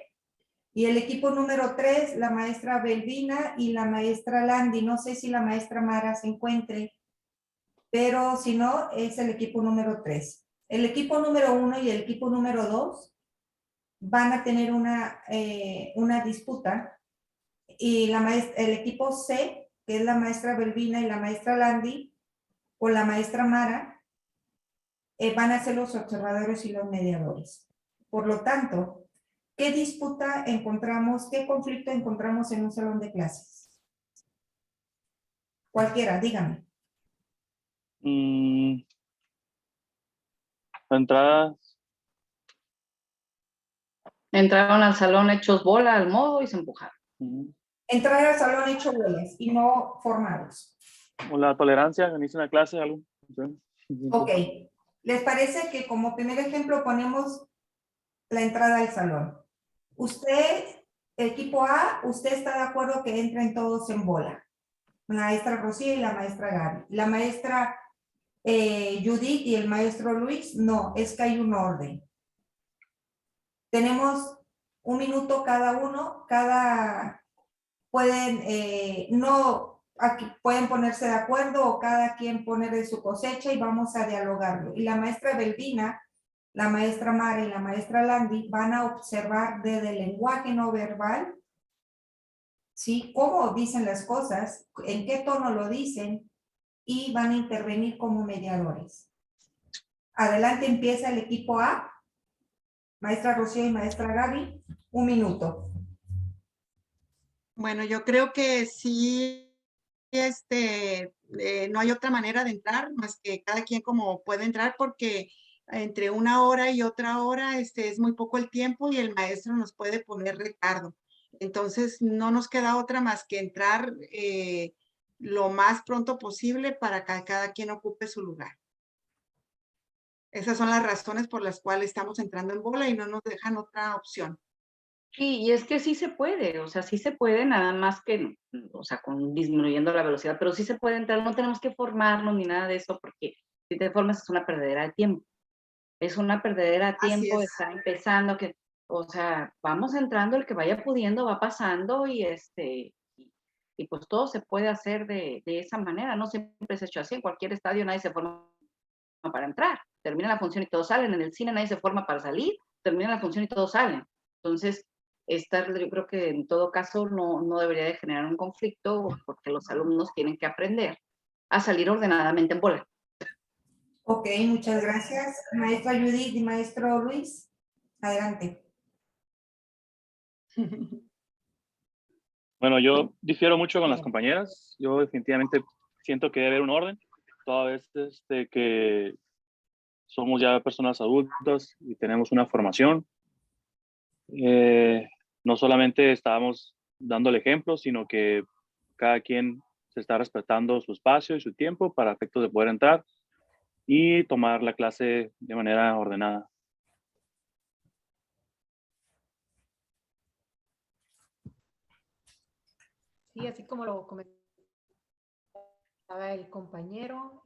Y el equipo número 3, la maestra Belvina y la maestra Landy. No sé si la maestra Mara se encuentre, pero si no, es el equipo número 3. El equipo número 1 y el equipo número 2 van a tener una disputa. Y el equipo C, que es la maestra Belvina y la maestra Landy, o la maestra Mara, van a ser los observadores y los mediadores. Por lo tanto, ¿qué disputa encontramos, qué conflicto encontramos en un salón de clases? Cualquiera, dígame.
Entrada.
Entraron al salón hechos bola al modo y se empujaron.
Entrar al salón hecho bolas y no formados.
O la tolerancia, inicia una clase, algo.
Ok. ¿Les parece que como primer ejemplo ponemos la entrada al salón? Usted, equipo A, usted está de acuerdo que entren todos en bola. La maestra Rocío y la maestra Gaby. La maestra Judith y el maestro Luis, no, es que hay un orden. Tenemos 1 minuto cada uno, pueden, aquí pueden ponerse de acuerdo o cada quien poner de su cosecha y vamos a dialogarlo. Y la maestra Belvina, la maestra Mara y la maestra Landy van a observar desde el lenguaje no verbal, ¿sí? Cómo dicen las cosas, en qué tono lo dicen y van a intervenir como mediadores. Adelante empieza el equipo A. Maestra Rocío y maestra Gaby, 1 minuto.
Bueno, yo creo que sí, no hay otra manera de entrar más que cada quien como puede entrar porque entre 1 hora y otra hora es muy poco el tiempo y el maestro nos puede poner retardo. Entonces no nos queda otra más que entrar lo más pronto posible para que cada quien ocupe su lugar. Esas son las razones por las cuales estamos entrando en bola y no nos dejan otra opción.
Sí, y es que sí se puede, o sea, sí se puede, nada más que, o sea, disminuyendo la velocidad, pero sí se puede entrar, no tenemos que formarnos ni nada de eso, porque si te formas es una perdedera de tiempo. Es una perdedera de tiempo, está empezando, o sea, vamos entrando, el que vaya pudiendo va pasando y pues todo se puede hacer de esa manera, no siempre se ha hecho así, en cualquier estadio nadie se forma para entrar, termina la función y todos salen, en el cine nadie se forma para salir, termina la función y todos salen. Entonces, yo creo que en todo caso no debería de generar un conflicto porque los alumnos tienen que aprender a salir ordenadamente en bola.
Ok, muchas gracias. Maestra Judith y maestro Luis, adelante.
Bueno, yo difiero mucho con las compañeras. Yo definitivamente siento que debe haber un orden, toda vez que somos ya personas adultas y tenemos una formación. No solamente estábamos dando el ejemplo, sino que cada quien se está respetando su espacio y su tiempo para efectos de poder entrar y tomar la clase de manera ordenada.
Sí, así como lo comentaba el compañero,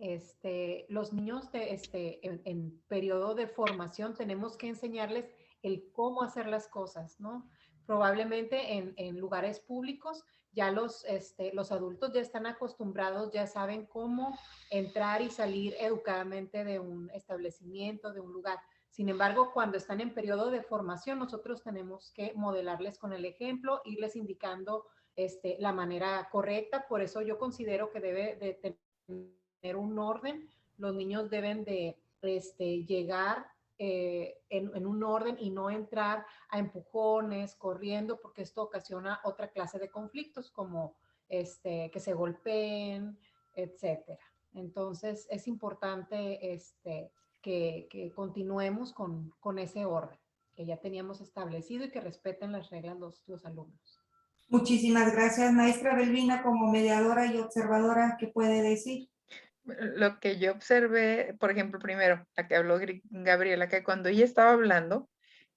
los niños en periodo de formación tenemos que enseñarles el cómo hacer las cosas, ¿no? Probablemente en lugares públicos ya los adultos ya están acostumbrados, ya saben cómo entrar y salir educadamente de un establecimiento, de un lugar. Sin embargo, cuando están en periodo de formación, nosotros tenemos que modelarles con el ejemplo, irles indicando la manera correcta. Por eso yo considero que debe de tener un orden. Los niños deben de llegar en un orden y no entrar a empujones, corriendo, porque esto ocasiona otra clase de conflictos como que se golpeen, etcétera. Entonces es importante que continuemos con ese orden que ya teníamos establecido y que respeten las reglas los alumnos.
Muchísimas gracias, maestra Belvina, como mediadora y observadora, ¿qué puede decir?
Lo que yo observé, por ejemplo, primero, la que habló Gabriela, que cuando ella estaba hablando,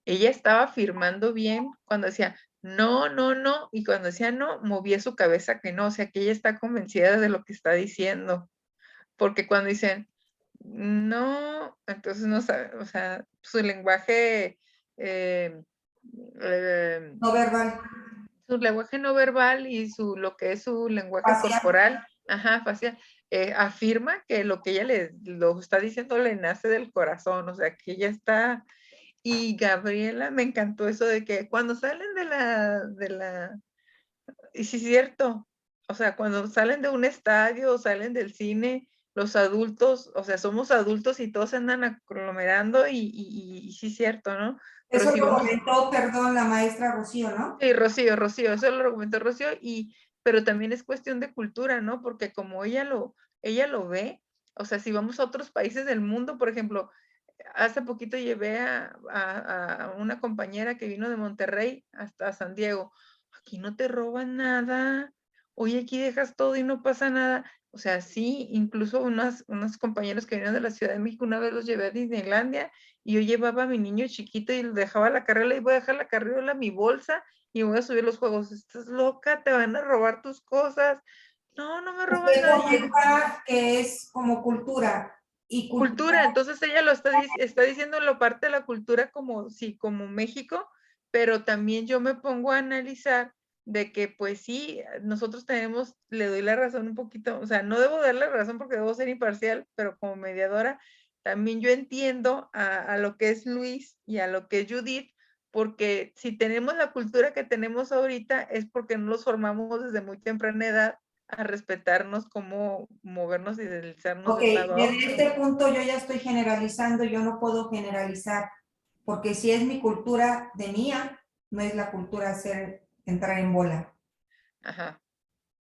ella estaba afirmando bien cuando decía no, no, no, y cuando decía no, movía su cabeza que no, o sea, que ella está convencida de lo que está diciendo, porque cuando dicen no, entonces no sabe, o sea, su lenguaje
No verbal.
su lenguaje no verbal y lo que es su lenguaje
Facial.
corporal, facial, afirma que lo que ella lo está diciendo le nace del corazón, o sea, que ella está. Y Gabriela, me encantó eso de que cuando salen y sí es cierto, o sea, cuando salen de un estadio o salen del cine, los adultos, o sea, somos adultos y todos andan aglomerando y sí es cierto, ¿no? Pero
Eso
si
lo
vamos,
comentó, perdón, la maestra Rocío, ¿no?
sí, Rocío, eso lo comentó Rocío, pero también es cuestión de cultura, ¿no? Porque como ella lo ve, o sea, si vamos a otros países del mundo, por ejemplo, hace poquito llevé a una compañera que vino de Monterrey hasta San Diego. Aquí no te roban nada. Oye, aquí dejas todo y no pasa nada. O sea, sí, incluso unos compañeros que vinieron de la Ciudad de México, una vez los llevé a Disneylandia y yo llevaba a mi niño chiquito y lo dejaba la carriola y voy a dejar la carriola, mi bolsa y voy a subir los juegos. ¿Estás loca? ¿Te van a robar tus cosas? No, no me roban
Usted
nada.
comenta que es como cultura. Y
Cultura, entonces ella lo está diciendo lo parte de la cultura como sí, como México, pero también yo me pongo a analizar de que pues sí, nosotros le doy la razón un poquito, o sea, no debo darle la razón porque debo ser imparcial, pero como mediadora también yo entiendo a lo que es Luis y a lo que es Judith, porque si tenemos la cultura que tenemos ahorita es porque no los formamos desde muy temprana edad a respetarnos, cómo movernos y deslizarnos
Ok,
de un lado a otro.
desde este punto yo ya estoy generalizando, yo no puedo generalizar, porque si es mi cultura de mía, no es la cultura entrar en bola.
Ajá.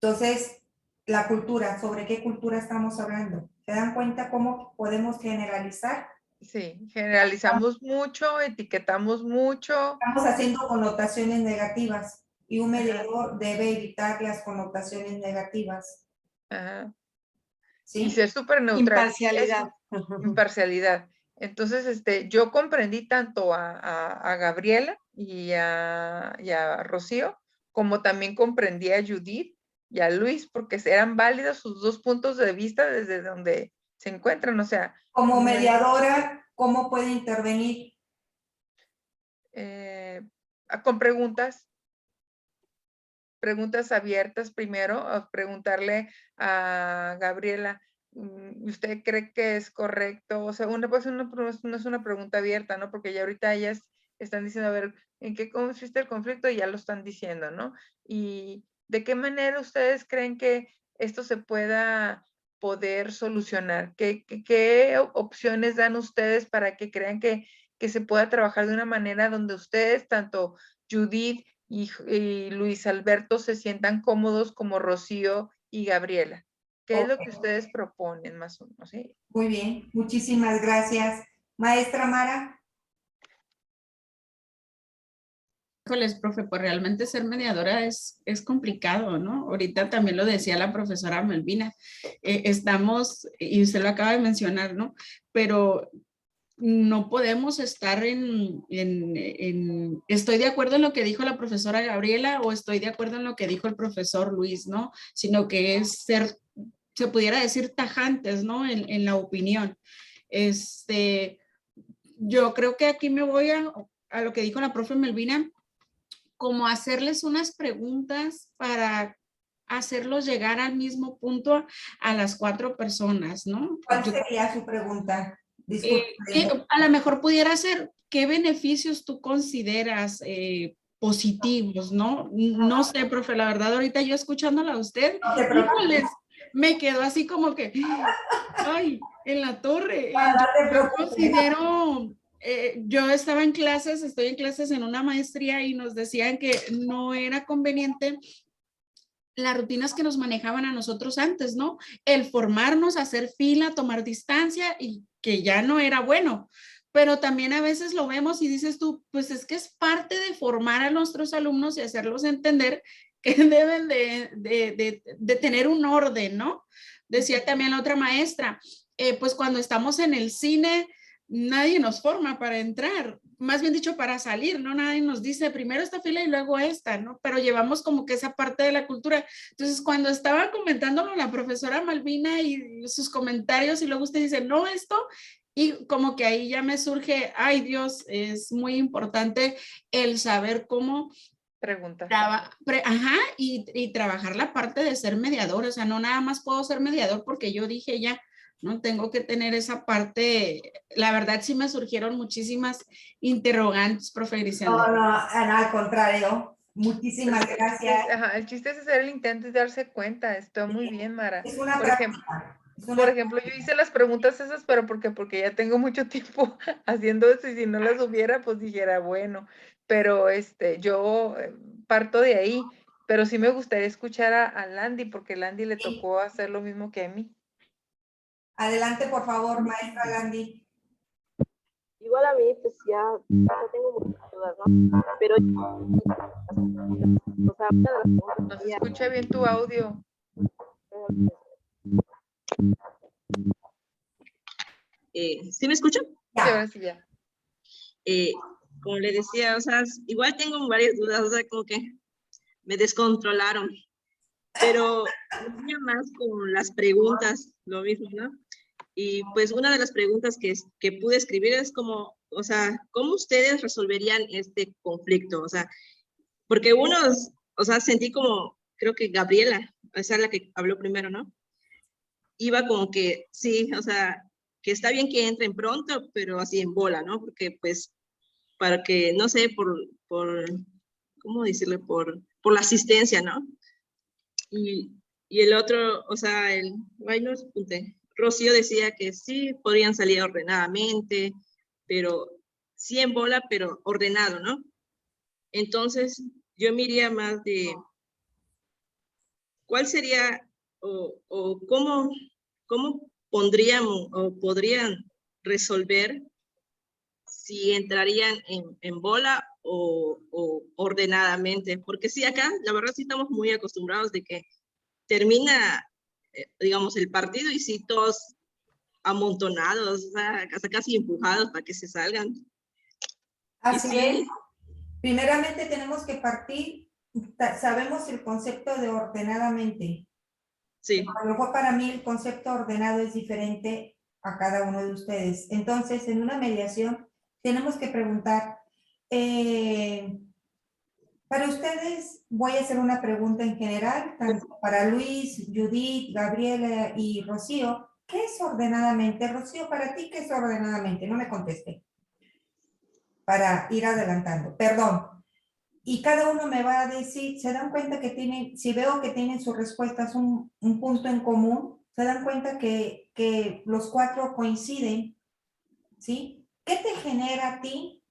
Entonces, la cultura, ¿sobre qué cultura estamos hablando? ¿Se dan cuenta cómo podemos generalizar?
Sí, generalizamos mucho, etiquetamos mucho.
Estamos haciendo connotaciones negativas y un mediador debe evitar las connotaciones negativas.
Ajá.
¿Sí?
Y ser súper neutral.
Imparcialidad.
Imparcialidad. Entonces, yo comprendí tanto a Gabriela y a Rocío, como también comprendí a Judith y a Luis, porque eran válidos sus dos puntos de vista desde donde se encuentran, o sea.
Como mediadora, ¿cómo puede intervenir?
Con preguntas abiertas primero, preguntarle a Gabriela, ¿usted cree que es correcto? O sea, no es una pregunta abierta, ¿no? Porque ya ahorita ellas están diciendo, a ver, ¿en qué consiste el conflicto? Y ya lo están diciendo, ¿no? Y ¿de qué manera ustedes creen que esto se pueda poder solucionar? ¿Qué opciones dan ustedes para que crean que se pueda trabajar de una manera donde ustedes, tanto Judith y Luis Alberto, se sientan cómodos como Rocío y Gabriela? ¿Qué es lo que ustedes proponen más o menos? ¿Sí?
Muy bien, muchísimas gracias. Maestra Mara.
Híjoles, profe, pues realmente ser mediadora es complicado, ¿no? Ahorita también lo decía la profesora Melvina, estamos, y usted lo acaba de mencionar, ¿no? Pero no podemos estar estoy de acuerdo en lo que dijo la profesora Gabriela o estoy de acuerdo en lo que dijo el profesor Luis, ¿no? Sino que es se pudiera decir tajantes, ¿no? En la opinión. Yo creo que aquí me voy a lo que dijo la profe Melvina, como hacerles unas preguntas para hacerlos llegar al mismo punto a las 4 personas, ¿no?
¿Cuál sería su pregunta? Disculpe.
A lo mejor pudiera ser, ¿qué beneficios tú consideras positivos, ¿no? No sé, profe, la verdad, ahorita yo escuchándola a usted,
No te preocupes.
híjoles, me quedó así como que, ay, en la torre.
No te
Yo
preocupes.
considero, yo estaba en clases, estoy en clases en una maestría y nos decían que no era conveniente las rutinas que nos manejaban a nosotros antes, ¿no? El formarnos, hacer fila, tomar distancia y que ya no era bueno. Pero también a veces lo vemos y dices tú, pues es que es parte de formar a nuestros alumnos y hacerlos entender que deben de tener un orden, ¿no? Decía también la otra maestra, pues cuando estamos en el cine, nadie nos forma para entrar, más bien dicho para salir, ¿no? Nadie nos dice primero esta fila y luego esta, ¿no? Pero llevamos como que esa parte de la cultura. Entonces, cuando estaba comentándolo la profesora Malvina y sus comentarios y luego usted dice, no, esto, y como que ahí ya me surge, ay Dios, es muy importante el saber cómo
Pregunta.
y trabajar la parte de ser mediador, o sea, no nada más puedo ser mediador porque yo dije ya, no tengo que tener esa parte. La verdad sí me surgieron muchísimas interrogantes, profe Griselda.
No, al contrario. Muchísimas gracias.
El chiste es hacer el intento y darse cuenta. Está muy bien, Mara.
Es una
Por ejemplo, yo hice las preguntas esas, pero porque ya tengo mucho tiempo haciendo eso y si no las hubiera, pues dijera, bueno, pero yo parto de ahí, pero sí me gustaría escuchar a Landy, porque a Landy le tocó hacer lo mismo que a mí.
Adelante, por favor, maestra Landy.
Igual a mí, pues ya tengo muchas dudas, ¿no? Pero, o sea, una de las preguntas
no se escucha bien tu audio.
¿Sí me escuchan?
Sí, ahora sí ya.
Como le decía, o sea, igual tengo varias dudas, o sea, como que me descontrolaron. Pero venía más con las preguntas, lo mismo, ¿no? Y pues una de las preguntas que pude escribir es como, o sea, ¿cómo ustedes resolverían este conflicto? O sea, porque unos, o sea, sentí como, creo que Gabriela, esa es la que habló primero, ¿no? Iba como que, sí, o sea, que está bien que entren pronto, pero así en bola, ¿no? Porque pues, para que, no sé, por ¿cómo decirle? Por la asistencia, ¿no? Y el otro, o sea, ay, no apunté. Rocío decía que sí, podrían salir ordenadamente, pero sí en bola, pero ordenado, ¿no? Entonces, yo me iría más de, ¿cuál sería o cómo pondríamos o podrían resolver si entrarían en bola o ordenadamente? Porque sí, acá, la verdad sí estamos muy acostumbrados de que termina, digamos, el partido y sí todos amontonados, o sea, hasta casi empujados para que se salgan.
Así es. Primeramente tenemos que partir, sabemos el concepto de ordenadamente.
Sí.
A lo mejor para mí el concepto ordenado es diferente a cada uno de ustedes. Entonces, en una mediación tenemos que preguntar, para ustedes voy a hacer una pregunta en general, tanto para Luis, Judith, Gabriela y Rocío. ¿Qué es ordenadamente? Rocío, para ti, ¿qué es ordenadamente? No me conteste. Para ir adelantando. Perdón. Y cada uno me va a decir, se dan cuenta que tienen, si veo que tienen sus respuestas un punto en común, se dan cuenta que los cuatro coinciden, ¿sí? ¿Qué te genera a ti,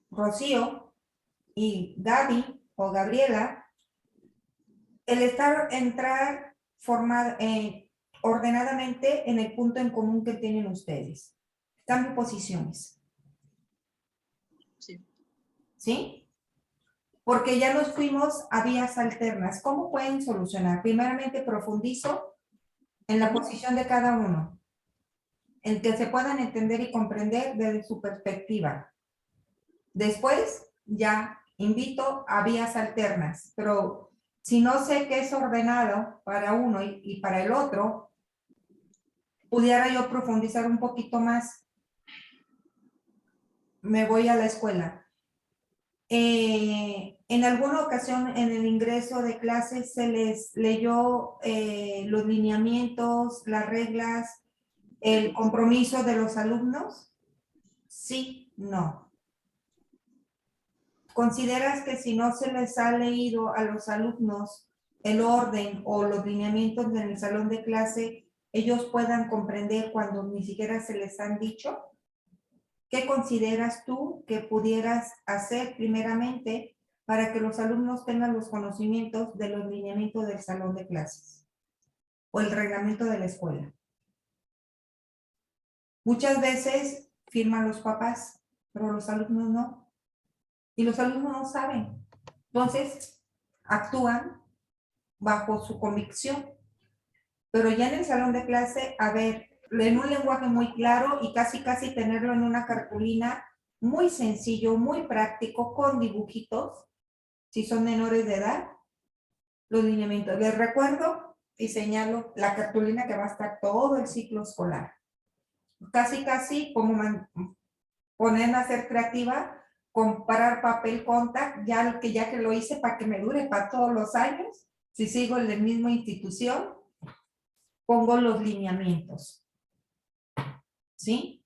Rocío y Gaby o Gabriela, el entrar ordenadamente en el punto en común que tienen ustedes? Están en posiciones.
Sí.
¿Sí? Porque ya nos fuimos a vías alternas. ¿Cómo pueden solucionar? Primeramente profundizo en la posición de cada uno, en que se puedan entender y comprender desde su perspectiva. Después ya invito a vías alternas, pero si no sé qué es ordenado para uno y para el otro, pudiera yo profundizar un poquito más. Me voy a la escuela. En alguna ocasión en el ingreso de clases se les leyó los lineamientos, las reglas, el compromiso de los alumnos. Sí, no. ¿consideras que si no se les ha leído a los alumnos el orden o los lineamientos en el salón de clase, ellos puedan comprender cuando ni siquiera se les han dicho? ¿Qué consideras tú que pudieras hacer primeramente para que los alumnos tengan los conocimientos de los lineamientos del salón de clases o el reglamento de la escuela? Muchas veces firman los papás, pero los alumnos no. Y los alumnos no saben. Entonces, actúan bajo su convicción. Pero ya en el salón de clase, a ver, en un lenguaje muy claro y casi tenerlo en una cartulina muy sencillo, muy práctico, con dibujitos, si son menores de edad, los lineamientos. Les recuerdo y señalo la cartulina que va a estar todo el ciclo escolar. Casi como ponerme a ser creativa, comprar papel contact, ya que lo hice para que me dure para todos los años, si sigo en la misma institución, pongo los lineamientos. ¿Sí?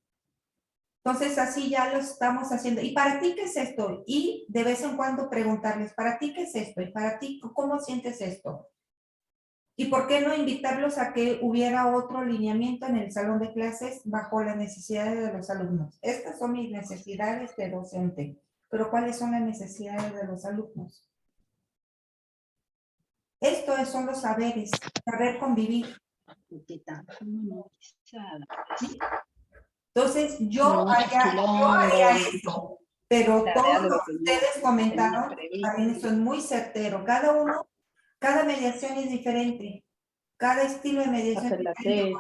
Entonces así ya lo estamos haciendo. ¿Y para ti qué es esto? Y de vez en cuando preguntarles, ¿para ti qué es esto? ¿Y para ti cómo sientes esto? ¿Y por qué no invitarlos a que hubiera otro lineamiento en el salón de clases bajo las necesidades de los alumnos? Estas son mis necesidades de docente, pero ¿cuáles son las necesidades de los alumnos? Estos son los saberes, saber convivir. ¿Sí? Entonces, yo haría eso, pero todos los que ustedes comentaron también son muy certeros. Cada mediación es diferente. Cada estilo de mediación es diferente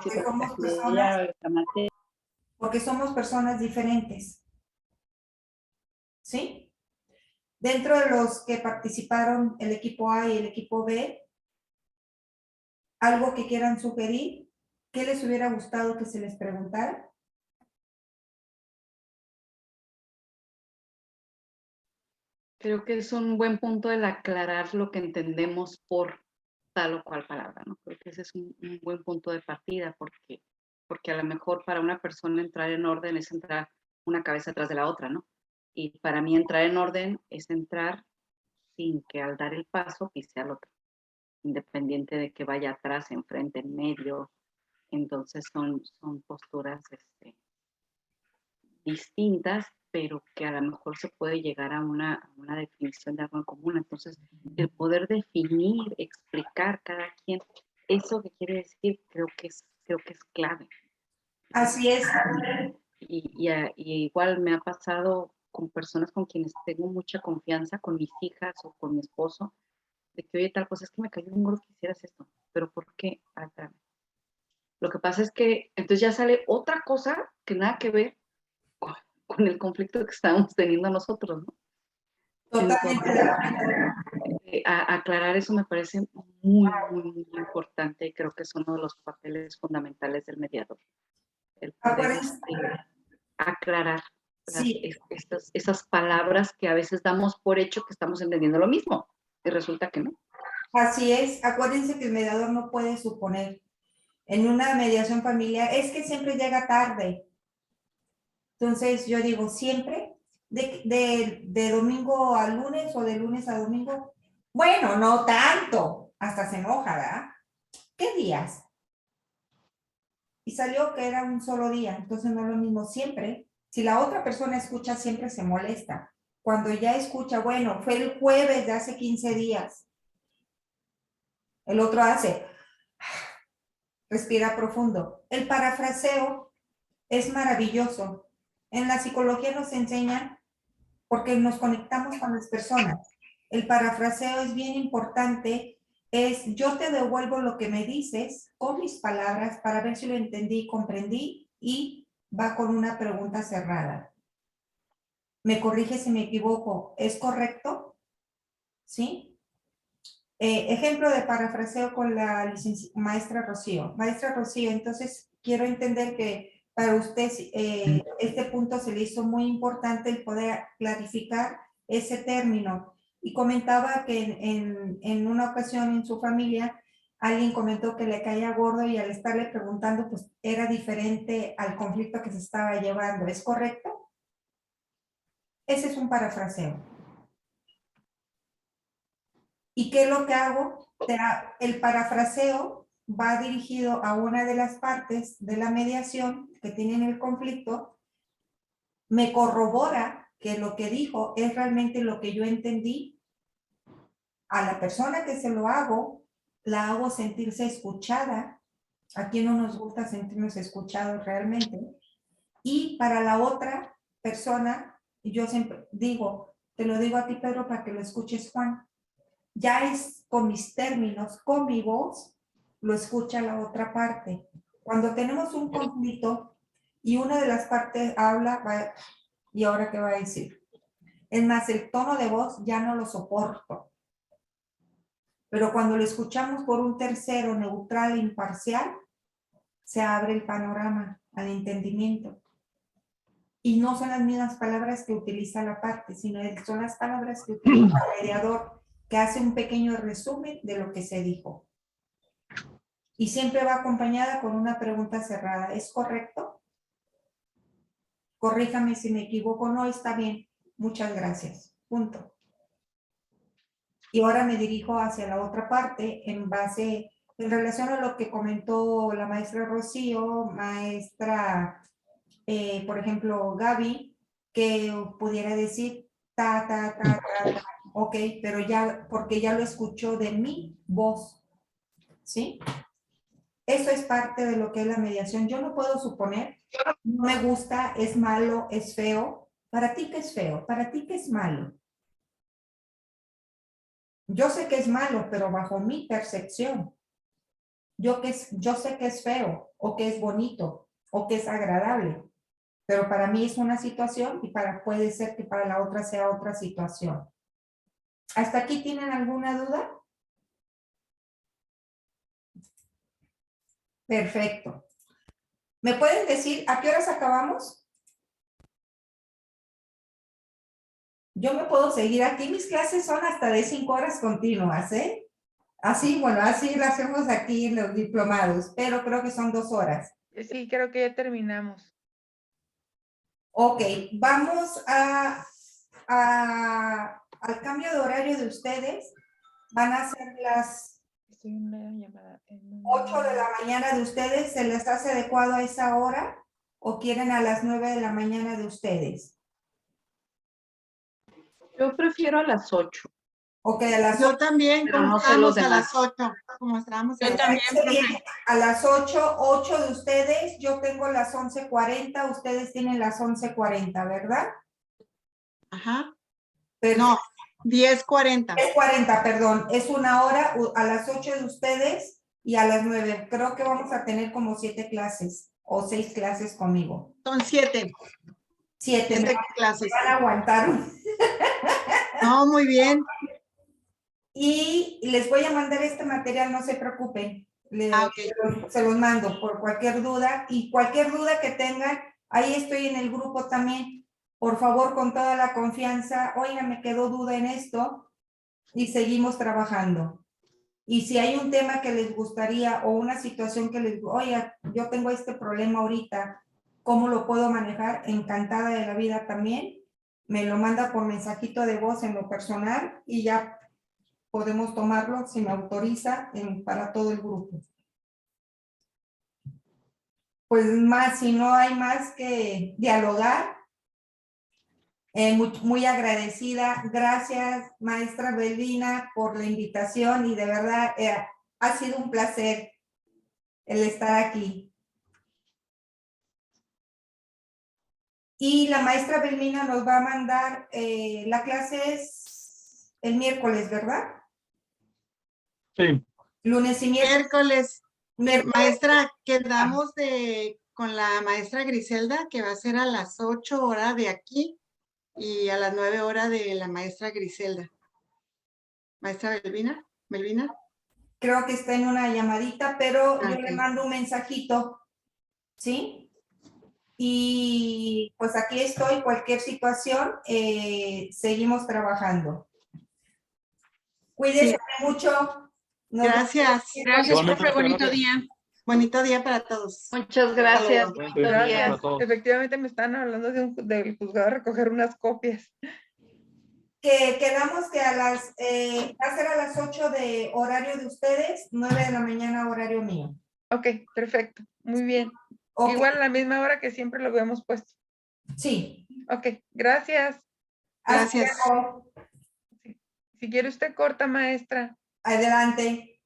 porque somos personas diferentes. ¿Sí? Dentro de los que participaron el equipo A y el equipo B, algo que quieran sugerir, ¿qué les hubiera gustado que se les preguntara?
Creo que es un buen punto el aclarar lo que entendemos por tal o cual palabra, ¿no? Creo que ese es un buen punto de partida porque a lo mejor para una persona entrar en orden es entrar una cabeza atrás de la otra, ¿no? Y para mí entrar en orden es entrar sin que al dar el paso pise al otro, independiente de que vaya atrás, enfrente, en medio. Entonces son posturas distintas, pero que a lo mejor se puede llegar a una definición de algo en común. Entonces, el poder definir, explicar cada quien eso que quiere decir, creo que es clave.
Así es.
Y igual me ha pasado con personas con quienes tengo mucha confianza, con mis hijas o con mi esposo, de que, oye, tal cosa, es que me cayó un gordo que hicieras esto, pero ¿por qué? Lo que pasa es que entonces ya sale otra cosa que nada que ver con el conflicto que estábamos teniendo nosotros, ¿no?
Totalmente.
Aclarar eso me parece muy importante y creo que es uno de los papeles fundamentales del mediador. El poder aclarar esas palabras que a veces damos por hecho que estamos entendiendo lo mismo y resulta que no.
Así es. Acuérdense que el mediador no puede suponer. En una mediación familiar es que siempre llega tarde. Entonces yo digo siempre, de domingo a lunes o de lunes a domingo. Bueno, no tanto, hasta se enoja, ¿verdad? ¿Qué días? Y salió que era un solo día, entonces no es lo mismo siempre. Si la otra persona escucha, siempre se molesta. Cuando ya escucha, bueno, fue el jueves de hace 15 días. El otro hace, respira profundo. El parafraseo es maravilloso. En la psicología nos enseñan porque nos conectamos con las personas. El parafraseo es bien importante, es yo te devuelvo lo que me dices con mis palabras para ver si lo entendí, comprendí y va con una pregunta cerrada. Me corrige si me equivoco, ¿es correcto? ¿Sí? Ejemplo de parafraseo con la maestra Rocío. Maestra Rocío, entonces quiero entender que para usted este punto se le hizo muy importante el poder clarificar ese término. Y comentaba que en una ocasión en su familia alguien comentó que le caía gordo y al estarle preguntando pues era diferente al conflicto que se estaba llevando. ¿Es correcto? Ese es un parafraseo. ¿Y qué es lo que hago? El parafraseo va dirigido a una de las partes de la mediación que tienen el conflicto, me corrobora que lo que dijo es realmente lo que yo entendí. A la persona que se lo hago, la hago sentirse escuchada. Aquí no nos gusta sentirnos escuchados realmente. Y para la otra persona, yo siempre digo, te lo digo a ti, Pedro, para que lo escuches, Juan. Ya es con mis términos, con mi voz, lo escucha la otra parte. Cuando tenemos un conflicto y una de las partes habla, ¿y ahora qué va a decir? Es más, el tono de voz ya no lo soporto. Pero cuando lo escuchamos por un tercero neutral e imparcial, se abre el panorama al entendimiento. Y no son las mismas palabras que utiliza la parte, sino son las palabras que utiliza el mediador, que hace un pequeño resumen de lo que se dijo. Y siempre va acompañada con una pregunta cerrada. ¿Es correcto? Corríjame si me equivoco. No, está bien. Muchas gracias. Punto. Y ahora me dirijo hacia la otra parte en relación a lo que comentó la maestra Rocío, maestra, por ejemplo, Gaby, que pudiera decir ta. Ok, pero ya, porque ya lo escuchó de mi voz, ¿sí? Eso es parte de lo que es la mediación. Yo no puedo suponer, no me gusta, es malo, es feo. ¿Para ti qué es feo? ¿Para ti qué es malo? Yo sé que es malo, pero bajo mi percepción. Yo sé que es feo, o que es bonito, o que es agradable. Pero para mí es una situación y puede ser que para la otra sea otra situación. ¿Hasta aquí tienen alguna duda? Perfecto. ¿Me pueden decir a qué horas acabamos? Yo me puedo seguir aquí. Mis clases son hasta de 5 horas continuas, ¿eh? Así, bueno, así lo hacemos aquí en los diplomados, pero creo que son 2 horas.
Sí, creo que ya terminamos.
Ok, vamos al cambio de horario de ustedes. Van a ser las 8 de la mañana de ustedes. ¿Se les hace adecuado a esa hora? ¿O quieren a las 9 de la mañana de ustedes?
Yo prefiero a las 8.
Ok, a las 8.
Yo también,
Pero
como
no sé los
estábamos a las
demás.
8. Como estábamos
Yo también, profe.
A las 8 de ustedes, yo tengo las 11:40, ustedes tienen las 11:40, ¿verdad?
Ajá.
Perfecto.
No, 10:40.
10:40, perdón. Es una hora a las 8 de ustedes y a las 9. Creo que vamos a tener como 7 clases o 6 clases conmigo.
Son 7.
7
clases.
Van a aguantar.
No, muy bien.
Y les voy a mandar este material, no se preocupen. Se los mando por cualquier duda. Y cualquier duda que tengan, ahí estoy en el grupo también. Por favor, con toda la confianza, oiga, me quedó duda en esto y seguimos trabajando. Y si hay un tema que les gustaría o una situación que les, oiga, yo tengo este problema ahorita, ¿cómo lo puedo manejar? Encantada de la vida también. Me lo manda por mensajito de voz en lo personal y ya podemos tomarlo, si me autoriza, para todo el grupo. Pues más, si no hay más que dialogar, muy agradecida. Gracias, maestra Belvina, por la invitación y de verdad ha sido un placer el estar aquí. Y la maestra Belvina nos va a mandar, la clase es el miércoles, ¿verdad?
Sí.
Lunes y
Miércoles. Maestra, quedamos con la maestra Griselda, que va a ser a las 8 horas de aquí y a las 9 horas de la maestra Griselda. Maestra Belvina.
Creo que está en una llamadita, pero yo le mando un mensajito, ¿sí? Y pues aquí estoy, cualquier situación, seguimos trabajando. Cuídense mucho.
Gracias.
Gracias, profe. Bonito día.
Bonito día para todos.
Muchas gracias.
Gracias. Efectivamente me están hablando del juzgado a recoger unas copias.
Que quedamos que a las, va a ser a las 8 de horario de ustedes, 9 de la mañana horario mío.
Ok, perfecto. Muy bien.
Ok.
Igual a la misma hora que siempre lo habíamos puesto.
Sí.
Ok, gracias.
Hasta
Gracias.
luego.
Si quiere usted corta, maestra.
Adelante.